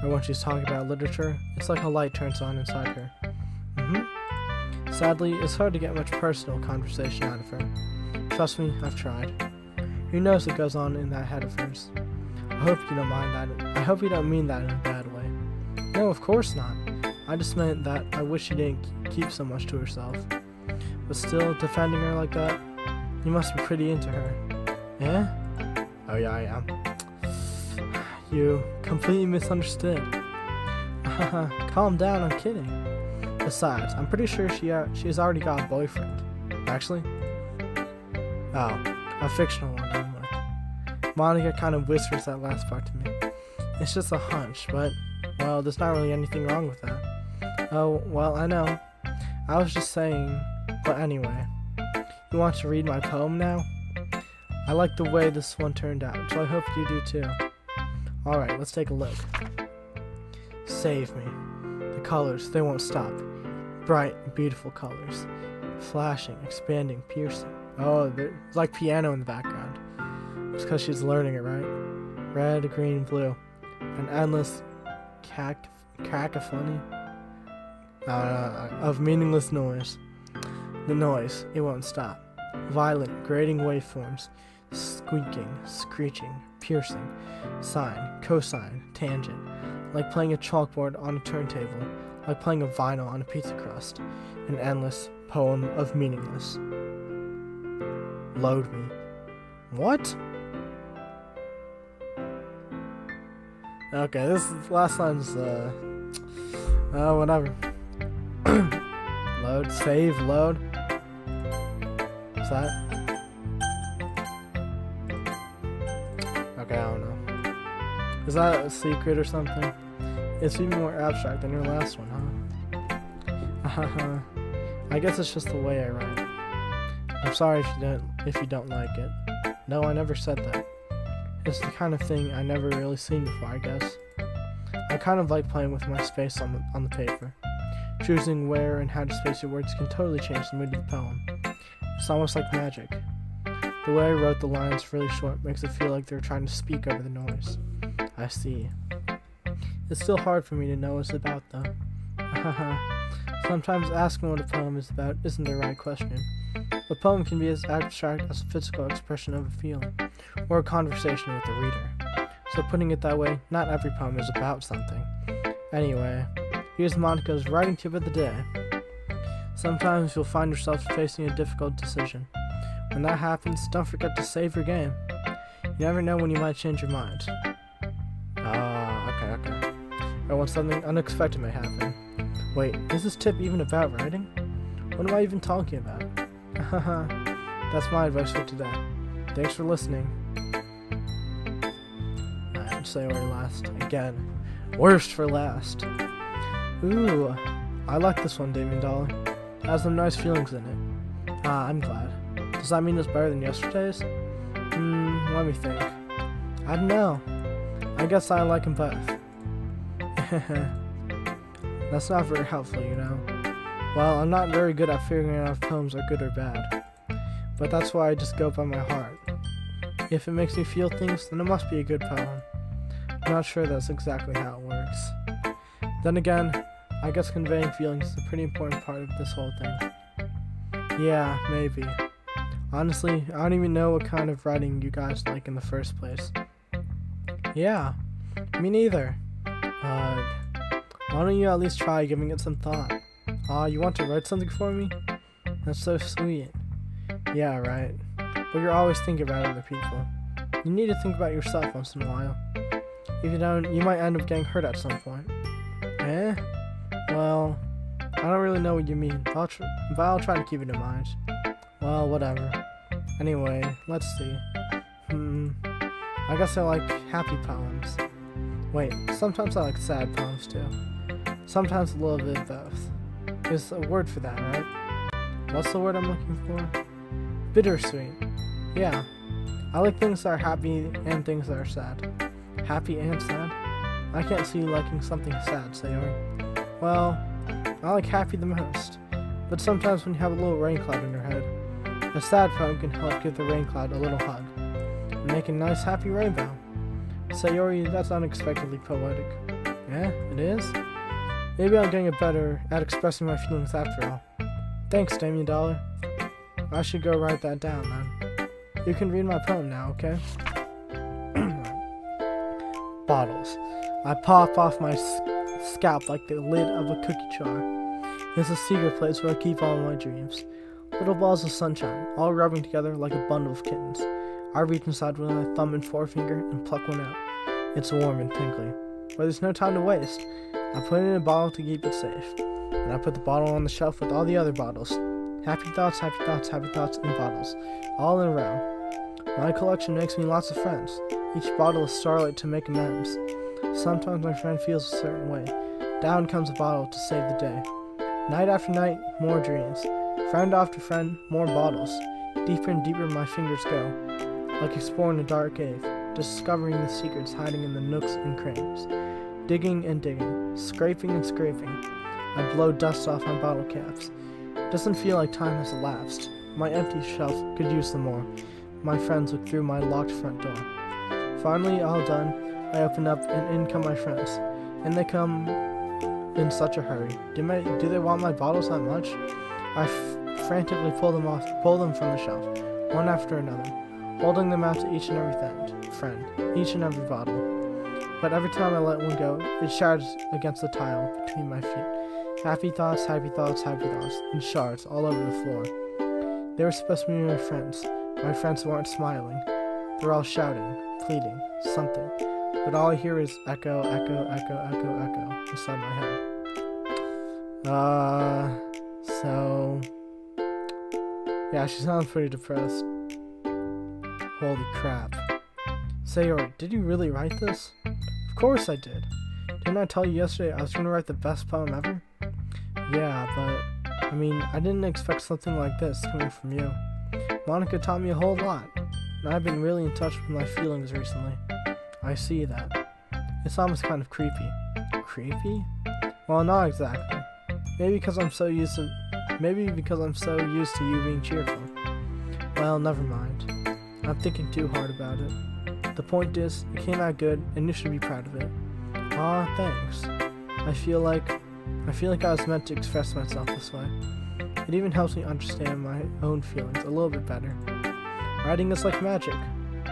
Or when she's talking about literature, it's like a light turns on inside her. Sadly, it's hard to get much personal conversation out of her. Trust me, I've tried. Who knows what goes on in that head of hers? I hope you don't mind that. I hope you don't mean that in a bad way. No, of course not. I just meant that I wish she didn't keep so much to herself. But still, defending her like that, you must be pretty into her. Yeah? Oh yeah, I am. You completely misunderstood. Calm down, I'm kidding. Besides, I'm pretty sure she has already got a boyfriend. Actually? Oh, a fictional one anyway. Monica kind of whispers that last part to me. It's just a hunch, but, well, there's not really anything wrong with that. Oh, well, I know. I was just saying, but anyway. You want to read my poem now? I like the way this one turned out, so I hope you do too. Alright, let's take a look. Save me. The colors, they won't stop. Bright, beautiful colors. Flashing, expanding, piercing. Oh, there's like piano in the background. It's because she's learning it, right? Red, green, blue. An endless cacophony of meaningless noise. The noise, it won't stop. Violent, grating waveforms. Squeaking, screeching, piercing. Sine, cosine, tangent. Like playing a chalkboard on a turntable. Like playing a vinyl on a pizza crust. An endless poem of meaningless. Load me. What? Okay, this last line's, whatever. Load, save, load. What's that? Okay, I don't know. Is that a secret or something? It's even more abstract than your last one, huh? I guess it's just the way I write. I'm sorry if you don't like it. No, I never said that. It's the kind of thing I never really seen before, I guess. I kind of like playing with my space on the paper. Choosing where and how to space your words can totally change the mood of the poem. It's almost like magic. The way I wrote the lines really short makes it feel like they're trying to speak over the noise. I see. It's still hard for me to know what it's about, though. Sometimes asking what a poem is about isn't the right question. A poem can be as abstract as a physical expression of a feeling, or a conversation with the reader. So putting it that way, not every poem is about something. Anyway, here's Monica's writing tip of the day. Sometimes you'll find yourself facing a difficult decision. When that happens, don't forget to save your game. You never know when you might change your mind. Okay. Or when something unexpected may happen. Wait, is this tip even about writing? What am I even talking about? That's my advice for today. Thanks for listening. Alright, say where last. Again. Worst for last. Ooh, I like this one, Damien Dollar. It has some nice feelings in it. I'm glad. Does that mean it's better than yesterday's? Let me think. I don't know. I guess I like them both. That's not very helpful, you know. Well, I'm not very good at figuring out if poems are good or bad. But that's why I just go by my heart. If it makes me feel things, then it must be a good poem. I'm not sure that's exactly how it works. Then again, I guess conveying feelings is a pretty important part of this whole thing. Yeah, maybe. Honestly, I don't even know what kind of writing you guys like in the first place. Yeah, me neither. Why don't you at least try giving it some thought? You want to write something for me? That's so sweet. Yeah, right. But you're always thinking about other people. You need to think about yourself once in a while. If you don't, you might end up getting hurt at some point. Eh? Well, I don't really know what you mean, but I'll try to keep it in mind. Well, whatever. Anyway, let's see. I guess I like happy poems. Wait, sometimes I like sad poems too. Sometimes a little bit of both. There's a word for that, right? What's the word I'm looking for? Bittersweet. Yeah. I like things that are happy and things that are sad. Happy and sad? I can't see you liking something sad, Sayori. Well, I like happy the most. But sometimes when you have a little rain cloud in your head, a sad poem can help give the rain cloud a little hug and make a nice happy rainbow. Sayori, that's unexpectedly poetic. Yeah, it is? Maybe I'm getting better at expressing my feelings after all. Thanks, Damien Dollar. I should go write that down, then. You can read my poem now, okay? Bottles. I pop off my scalp like the lid of a cookie jar. It's a secret place where I keep all my dreams. Little balls of sunshine, all rubbing together like a bundle of kittens. I reach inside with my thumb and forefinger and pluck one out. It's warm and tingly. But there's no time to waste. I put it in a bottle to keep it safe. And I put the bottle on the shelf with all the other bottles. Happy thoughts, happy thoughts, happy thoughts in bottles. All in a row. My collection makes me lots of friends. Each bottle is starlight to make amends. Sometimes my friend feels a certain way. Down comes a bottle to save the day. Night after night, more dreams. Friend after friend, more bottles. Deeper and deeper my fingers go. Like exploring a dark cave. Discovering the secrets hiding in the nooks and crannies. Digging and digging. Scraping and scraping. I blow dust off my bottle caps. Doesn't feel like time has elapsed. My empty shelf could use some more. My friends look through my locked front door. Finally, all done, I open up and in come my friends. And they come in such a hurry. Do they want my bottles that much? I frantically pull them from the shelf, one after another, holding them out to each and every friend, each and every bottle. But every time I let one go, it shatters against the tile between my feet. Happy thoughts, happy thoughts, happy thoughts, in shards all over the floor. They were supposed to be my friends who aren't smiling. They're all shouting, pleading, something. But all I hear is echo, echo, echo, echo, echo inside my head. Yeah, she sounds pretty depressed. Holy crap. Sayori, did you really write this? Of course I did. Didn't I tell you yesterday I was going to write the best poem ever? Yeah, but, I didn't expect something like this coming from you. Monica taught me a whole lot, and I've been really in touch with my feelings recently. I see that. It's almost kind of creepy. Creepy? Well, not exactly. Maybe because I'm so used to you being cheerful. Well, never mind. I'm thinking too hard about it. The point is, it came out good, and you should be proud of it. Aw, thanks. I feel like I was meant to express myself this way. It even helps me understand my own feelings a little bit better. Writing is like magic.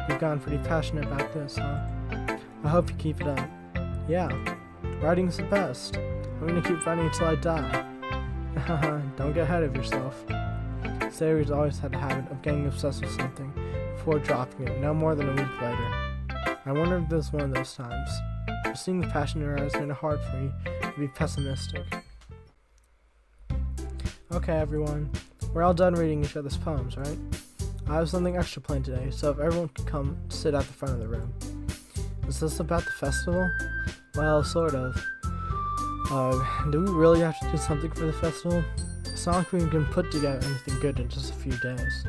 You've gotten pretty passionate about this, huh? I hope you keep it up. Yeah, writing's the best. I'm gonna keep writing until I die. Don't get ahead of yourself. Sayori's always had a habit of getting obsessed with something before dropping it no more than a week later. I wonder if this is one of those times. Just seeing the passion in her eyes made it hard for me to be pessimistic. Okay, everyone. We're all done reading each other's poems, right? I have something extra planned today, so if everyone could come sit at the front of the room. Is this about the festival? Well, sort of. Do we really have to do something for the festival? It's not like we can put together anything good in just a few days.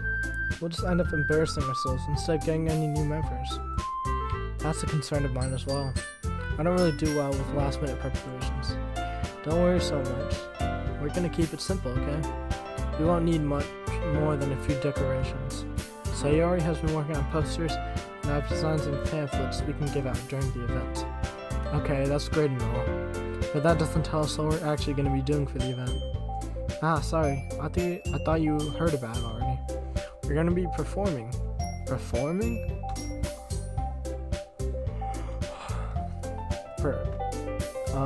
We'll just end up embarrassing ourselves instead of getting any new members. That's a concern of mine as well. I I don't really do well with last-minute preparations. Don't worry so much. We're gonna keep it simple, okay? We won't need much more than a few decorations. Sayori has been working on posters, and I've designed some pamphlets we can give out during the event. Okay, that's great and all, but that doesn't tell us what we're actually going to be doing for the event. Ah, sorry. I thought you heard about it already. We're going to be performing. Performing?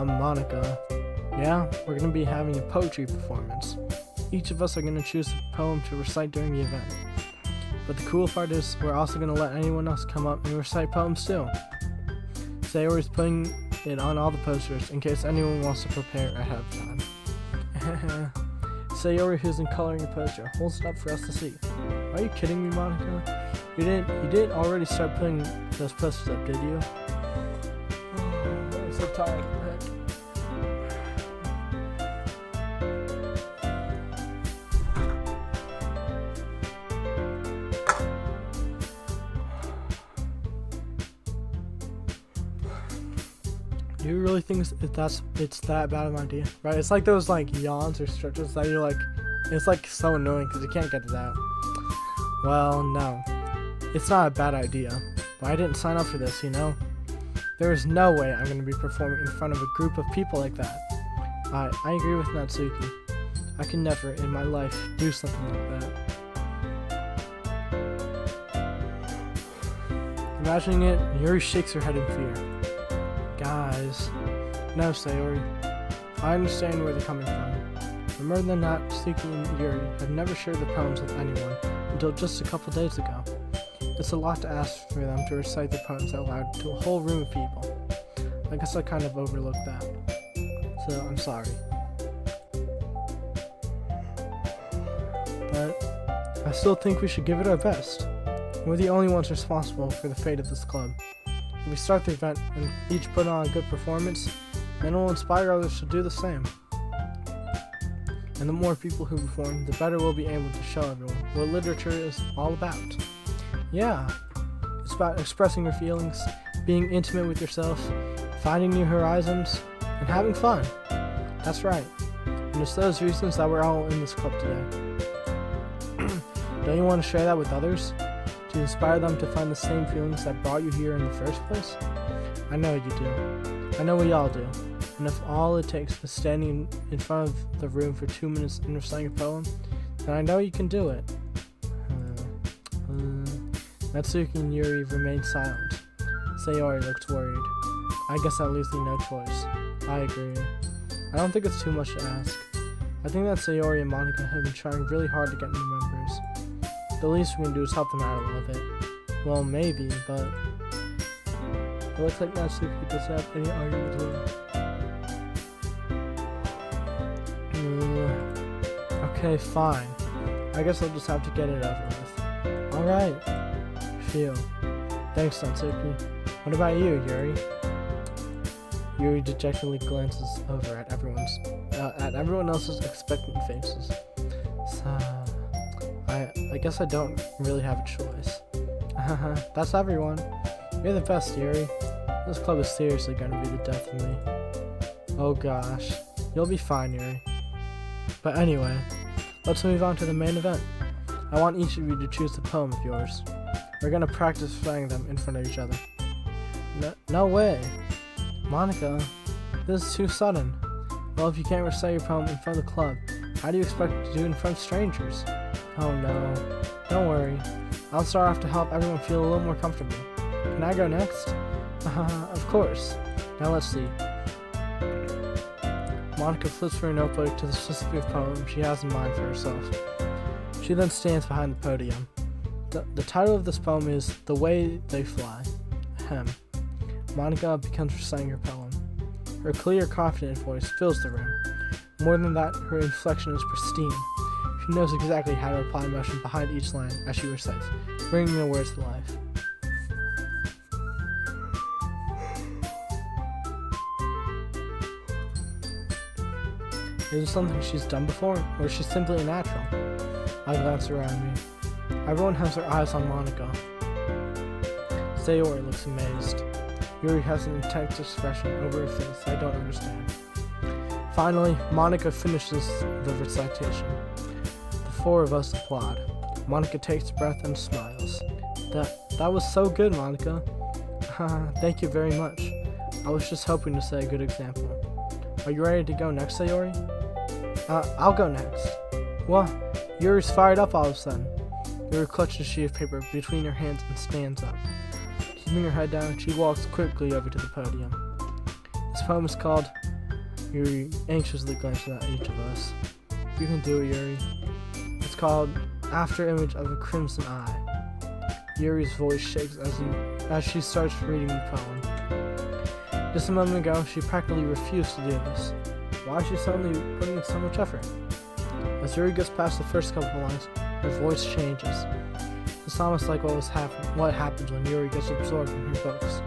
Monica. Yeah, we're going to be having a poetry performance. Each of us are going to choose a poem to recite during the event. But the cool part is we're also going to let anyone else come up and recite poems too. Sayori's putting it on all the posters in case anyone wants to prepare ahead of time. Sayori, who's in coloring the poster, holds it up for us to see. Are you kidding me, Monica? You didn't already start putting those posters up, did you? Oh, I'm so tired. Do you really think it's that bad of an idea? Right? It's like those yawns or stretches that you're it's so annoying because you can't get it out. Well, no. It's not a bad idea. But I didn't sign up for this, you know? There is no way I'm going to be performing in front of a group of people like that. I agree with Natsuki. I can never in my life do something like that. Imagining it, Yuri shakes her head in fear. Guys. No, Sayori. I understand where they're coming from. Remember that Natsuki and Yuri had never shared the poems with anyone until just a couple days ago. It's a lot to ask for them to recite their poems out loud to a whole room of people. I guess I kind of overlooked that. So, I'm sorry. But I still think we should give it our best. We're the only ones responsible for the fate of this club. If we start the event and each put on a good performance, then it will inspire others to do the same. And the more people who perform, the better we'll be able to show everyone what literature is all about. Yeah, it's about expressing your feelings, being intimate with yourself, finding new horizons, and having fun. That's right. And it's those reasons that we're all in this club today. Don't you want to share that with others? To inspire them to find the same feelings that brought you here in the first place? I know you do. I know we all do. And if all it takes is standing in front of the room for 2 minutes and reciting a poem, then I know you can do it. Natsuki and Yuri remain silent. Sayori looks worried. I guess that leaves me no choice. I agree. I don't think it's too much to ask. I think that Sayori and Monica have been trying really hard to get new members. The least we can do is help them out a little bit. Well, maybe, but it looks like Natsuki doesn't have any argument with her. Okay, fine. I guess I'll just have to get it over with. Alright. Phew. Thanks, Natsuki. What about you, Yuri? Yuri dejectedly glances over at everyone else's expectant faces. So, I guess I don't really have a choice. That's everyone. You're the best, Yuri. This club is seriously gonna be the death of me. Oh gosh. You'll be fine, Yuri. But anyway, let's move on to the main event. I want each of you to choose a poem of yours. We're gonna practice reciting them in front of each other. No way. Monica, this is too sudden. Well, if you can't recite your poem in front of the club, how do you expect to do it in front of strangers? Oh no. Don't worry. I'll start off to help everyone feel a little more comfortable. Can I go next? Of course. Now let's see. Monica flips her notebook to the specific poem she has in mind for herself. She then stands behind the podium. The title of this poem is The Way They Fly. Ahem. Monica begins reciting her poem. Her clear, confident voice fills the room. More than that, her inflection is pristine. She knows exactly how to apply emotion behind each line as she recites, bringing the words to life. Is it something she's done before, or is she simply a natural? I glance around me. Everyone has their eyes on Monica. Sayori looks amazed. Yuri has an intense expression over her face I don't understand. Finally, Monica finishes the recitation. The four of us applaud. Monica takes a breath and smiles. That was so good, Monica. Thank you very much. I was just hoping to set a good example. Are you ready to go next, Sayori? I'll go next. What? Yuri's fired up all of a sudden. Yuri clutches a sheet of paper between her hands and stands up. Keeping her head down, she walks quickly over to the podium. This poem is called... Yuri anxiously glances at each of us. You can do it, Yuri. It's called After Image of a Crimson Eye. Yuri's voice shakes as she starts reading the poem. Just a moment ago, she practically refused to do this. Why is she suddenly putting in so much effort? As Yuri gets past the first couple of lines, her voice changes. It's almost like what happens when Yuri gets absorbed in her books.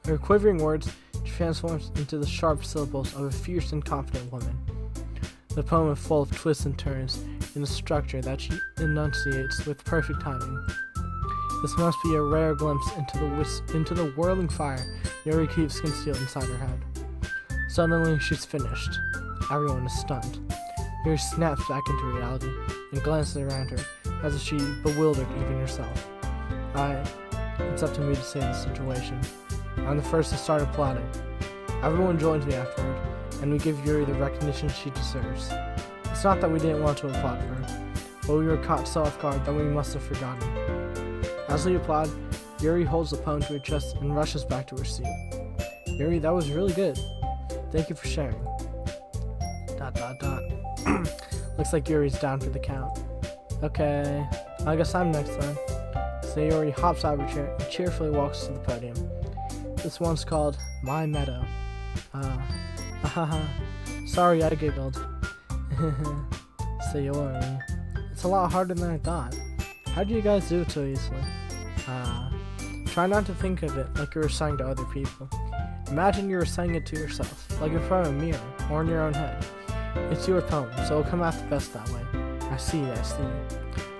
Her quivering words transforms into the sharp syllables of a fierce and confident woman. The poem is full of twists and turns in a structure that she enunciates with perfect timing. This must be a rare glimpse into the whirling fire Yuri keeps concealed inside her head. Suddenly, she's finished. Everyone is stunned. Yuri snaps back into reality and glances around her, as if she bewildered even herself. It's up to me to save the situation. I'm the first to start applauding. Everyone joins me afterward, and we give Yuri the recognition she deserves. It's not that we didn't want to applaud for her, but we were caught so off guard that we must have forgotten. As we applaud, Yuri holds the poem to her chest and rushes back to her seat. Yuri, that was really good. Thank you for sharing. ... Looks like Yuri's down for the count. Okay, I guess I'm next then. Sayori hops out of her chair and cheerfully walks to the podium. This one's called My Meadow. Sorry, I giggled. Sayori. It's a lot harder than I thought. How do you guys do it so easily? Try not to think of it like you're reciting to other people. Imagine you're reciting it to yourself, like in front of a mirror, or in your own head. It's your poem, so it'll come out the best that way. I see.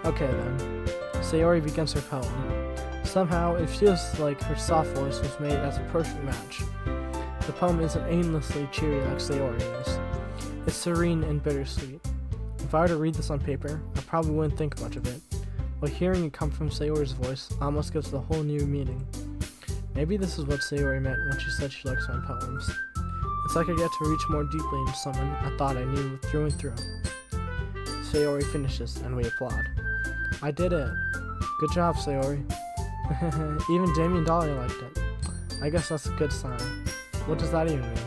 Okay then. Sayori begins her poem. Somehow, it feels like her soft voice was made as a perfect match. The poem isn't aimlessly cheery like Sayori is. It's serene and bittersweet. If I were to read this on paper, I probably wouldn't think much of it. But hearing it come from Sayori's voice almost gives it a whole new meaning. Maybe this is what Sayori meant when she said she likes my poems. It's like I get to reach more deeply into someone I thought I knew through and through. Sayori finishes, and we applaud. I did it. Good job, Sayori. Even Damien Dolly liked it. I guess that's a good sign. What does that even mean?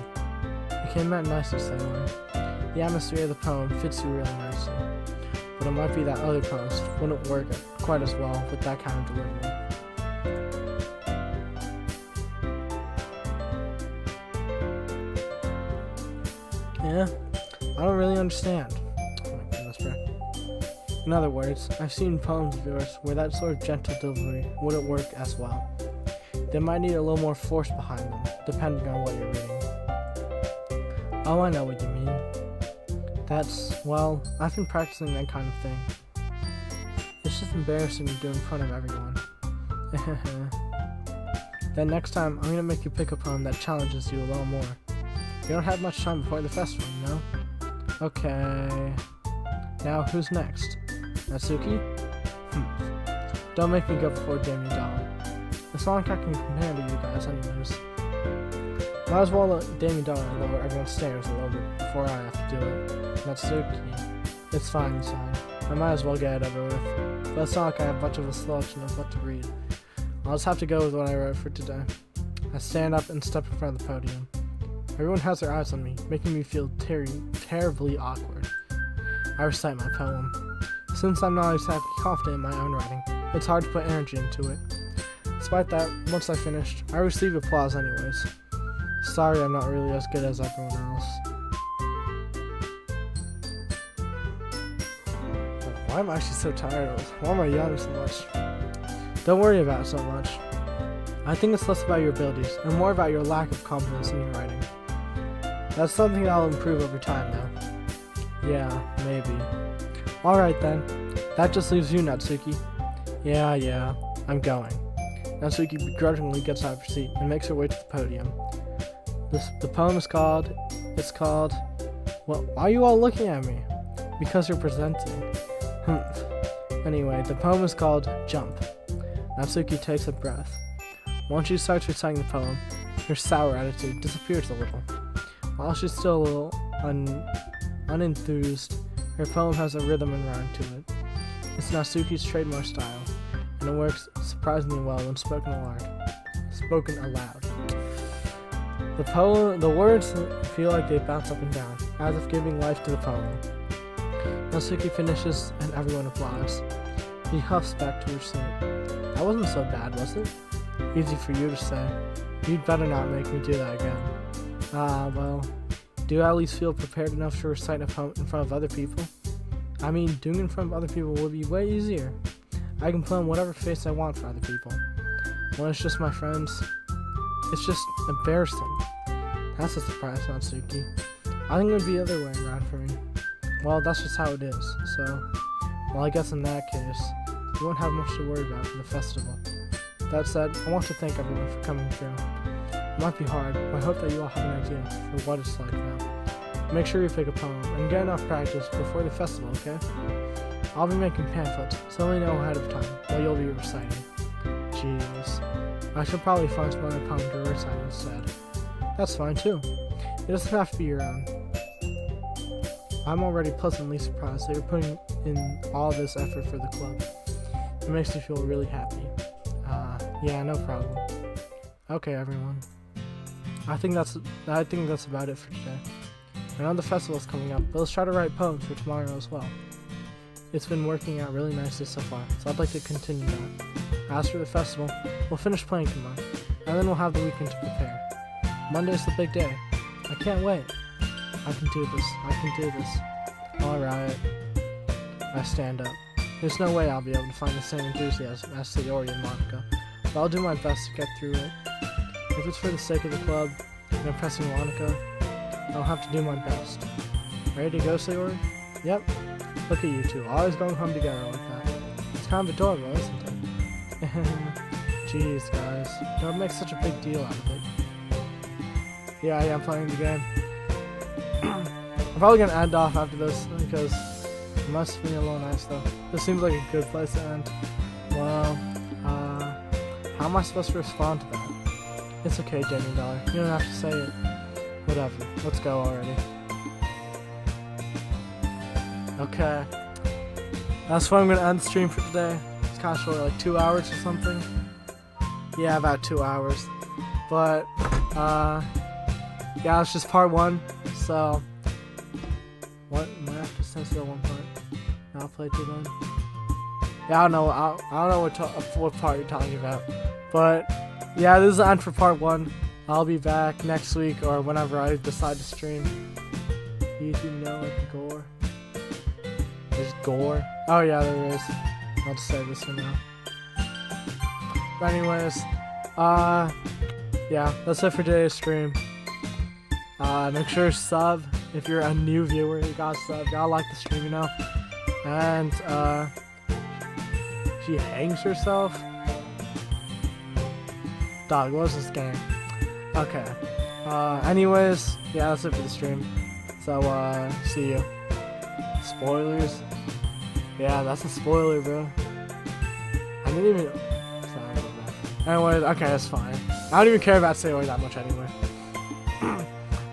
You came out nicely, Sayori. The atmosphere of the poem fits you really nicely. But it might be that other poems wouldn't work quite as well with that kind of delivery. Yeah, I don't really understand. Oh my goodness, bro. In other words, I've seen poems of yours where that sort of gentle delivery wouldn't work as well. They might need a little more force behind them, depending on what you're reading. Oh, I know what you mean. Well, I've been practicing that kind of thing. It's just embarrassing to do in front of everyone. Then next time, I'm gonna make you pick a poem that challenges you a little more. You don't have much time before the festival, you know? Okay. Now, who's next? Natsuki? Don't make me go before Damien Dolly. It's not like I can compare to you guys anyways. Might as well let Damien Dolly lower everyone's standards a little bit before I have to do it. Natsuki. It's fine, I might as well get it over with. But it's not like I have much of a selection of what to read. I'll just have to go with what I wrote for today. I stand up and step in front of the podium. Everyone has their eyes on me, making me feel terribly awkward. I recite my poem. Since I'm not exactly confident in my own writing, it's hard to put energy into it. Despite that, once I finished, I received applause anyways. Sorry I'm not really as good as everyone else. Why am I actually so tired? Why am I yawning so much? Don't worry about it so much. I think it's less about your abilities, and more about your lack of confidence in your writing. That's something that'll improve over time, though. Yeah, maybe. Alright then. That just leaves you, Natsuki. Yeah, I'm going. Natsuki begrudgingly gets out of her seat and makes her way to the podium. The poem is called, well, why are you all looking at me? Because you're presenting. Anyway, the poem is called Jump. Natsuki takes a breath. Once she starts reciting the poem, her sour attitude disappears a little. While she's still a little unenthused, her poem has a rhythm and rhyme to it. It's Natsuki's trademark style, and it works surprisingly well when spoken aloud. The words feel like they bounce up and down, as if giving life to the poem. Natsuki finishes, and everyone applauds. He huffs back to her seat. That wasn't so bad, was it? Easy for you to say. You'd better not make me do that again. Well, do you at least feel prepared enough to recite a poem in front of other people? I mean, doing it in front of other people would be way easier. I can put on whatever face I want for other people. When it's just my friends, it's just embarrassing. That's a surprise, Natsuki. I think it would be the other way around for me. Well, that's just how it is, so... Well, I guess in that case, you won't have much to worry about for the festival. That said, I want to thank everyone for coming through. It might be hard, but I hope that you all have an idea for what it's like now. Make sure you pick a poem and get enough practice before the festival, okay? I'll be making pamphlets, so let me know ahead of time what you'll be reciting. Jeez. I should probably find some other poem to recite instead. That's fine too. It doesn't have to be your own. I'm already pleasantly surprised that you're putting in all this effort for the club. It makes me feel really happy. Yeah, no problem. Okay, everyone. I think that's about it for today. I know the festival's coming up, but let's try to write poems for tomorrow as well. It's been working out really nicely so far, so I'd like to continue that. As for the festival, we'll finish playing tomorrow, and then we'll have the weekend to prepare. Monday's the big day. I can't wait. I can do this. Alright. I stand up. There's no way I'll be able to find the same enthusiasm as Sayori and Monica, but I'll do my best to get through it. If it's for the sake of the club and impressing Monica, I'll have to do my best. Ready to go, Sayori? Yep. Look at you two, always going home together like that. It's kind of adorable, isn't it? Jeez, guys. Don't make such a big deal out of it. Yeah, I'm playing the game. I'm probably gonna end off after this because it must be a little nice though. This seems like a good place to end. Well, how am I supposed to respond to that? It's okay, Jamie Dollar. You don't have to say it. Whatever. Let's go already. Okay. That's why I'm gonna end the stream for today. It's kind of short, like 2 hours or something. Yeah, about 2 hours. But, yeah, it's just part 1. So, what? Am I have to stand still 1 part? I'll play 2 then. Yeah, I don't know what part you're talking about. But, yeah, this is the end for part 1. I'll be back next week or whenever I decide to stream. You do know like gore? There's gore? Oh yeah, there is. I'll just say this for now. But anyways, yeah, that's it for today's stream. Make sure to sub if you're a new viewer. You gotta sub, gotta like the stream, you know. And she hangs herself. Dog, what was this game? Okay. Anyways, yeah, that's it for the stream. So, see you. Spoilers? Yeah, that's a spoiler, bro. I didn't even... Sorry, anyways, okay, that's fine. I don't even care about Sayori that much anyway.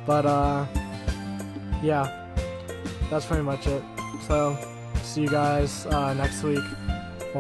But, yeah. That's pretty much it. So, see you guys next week.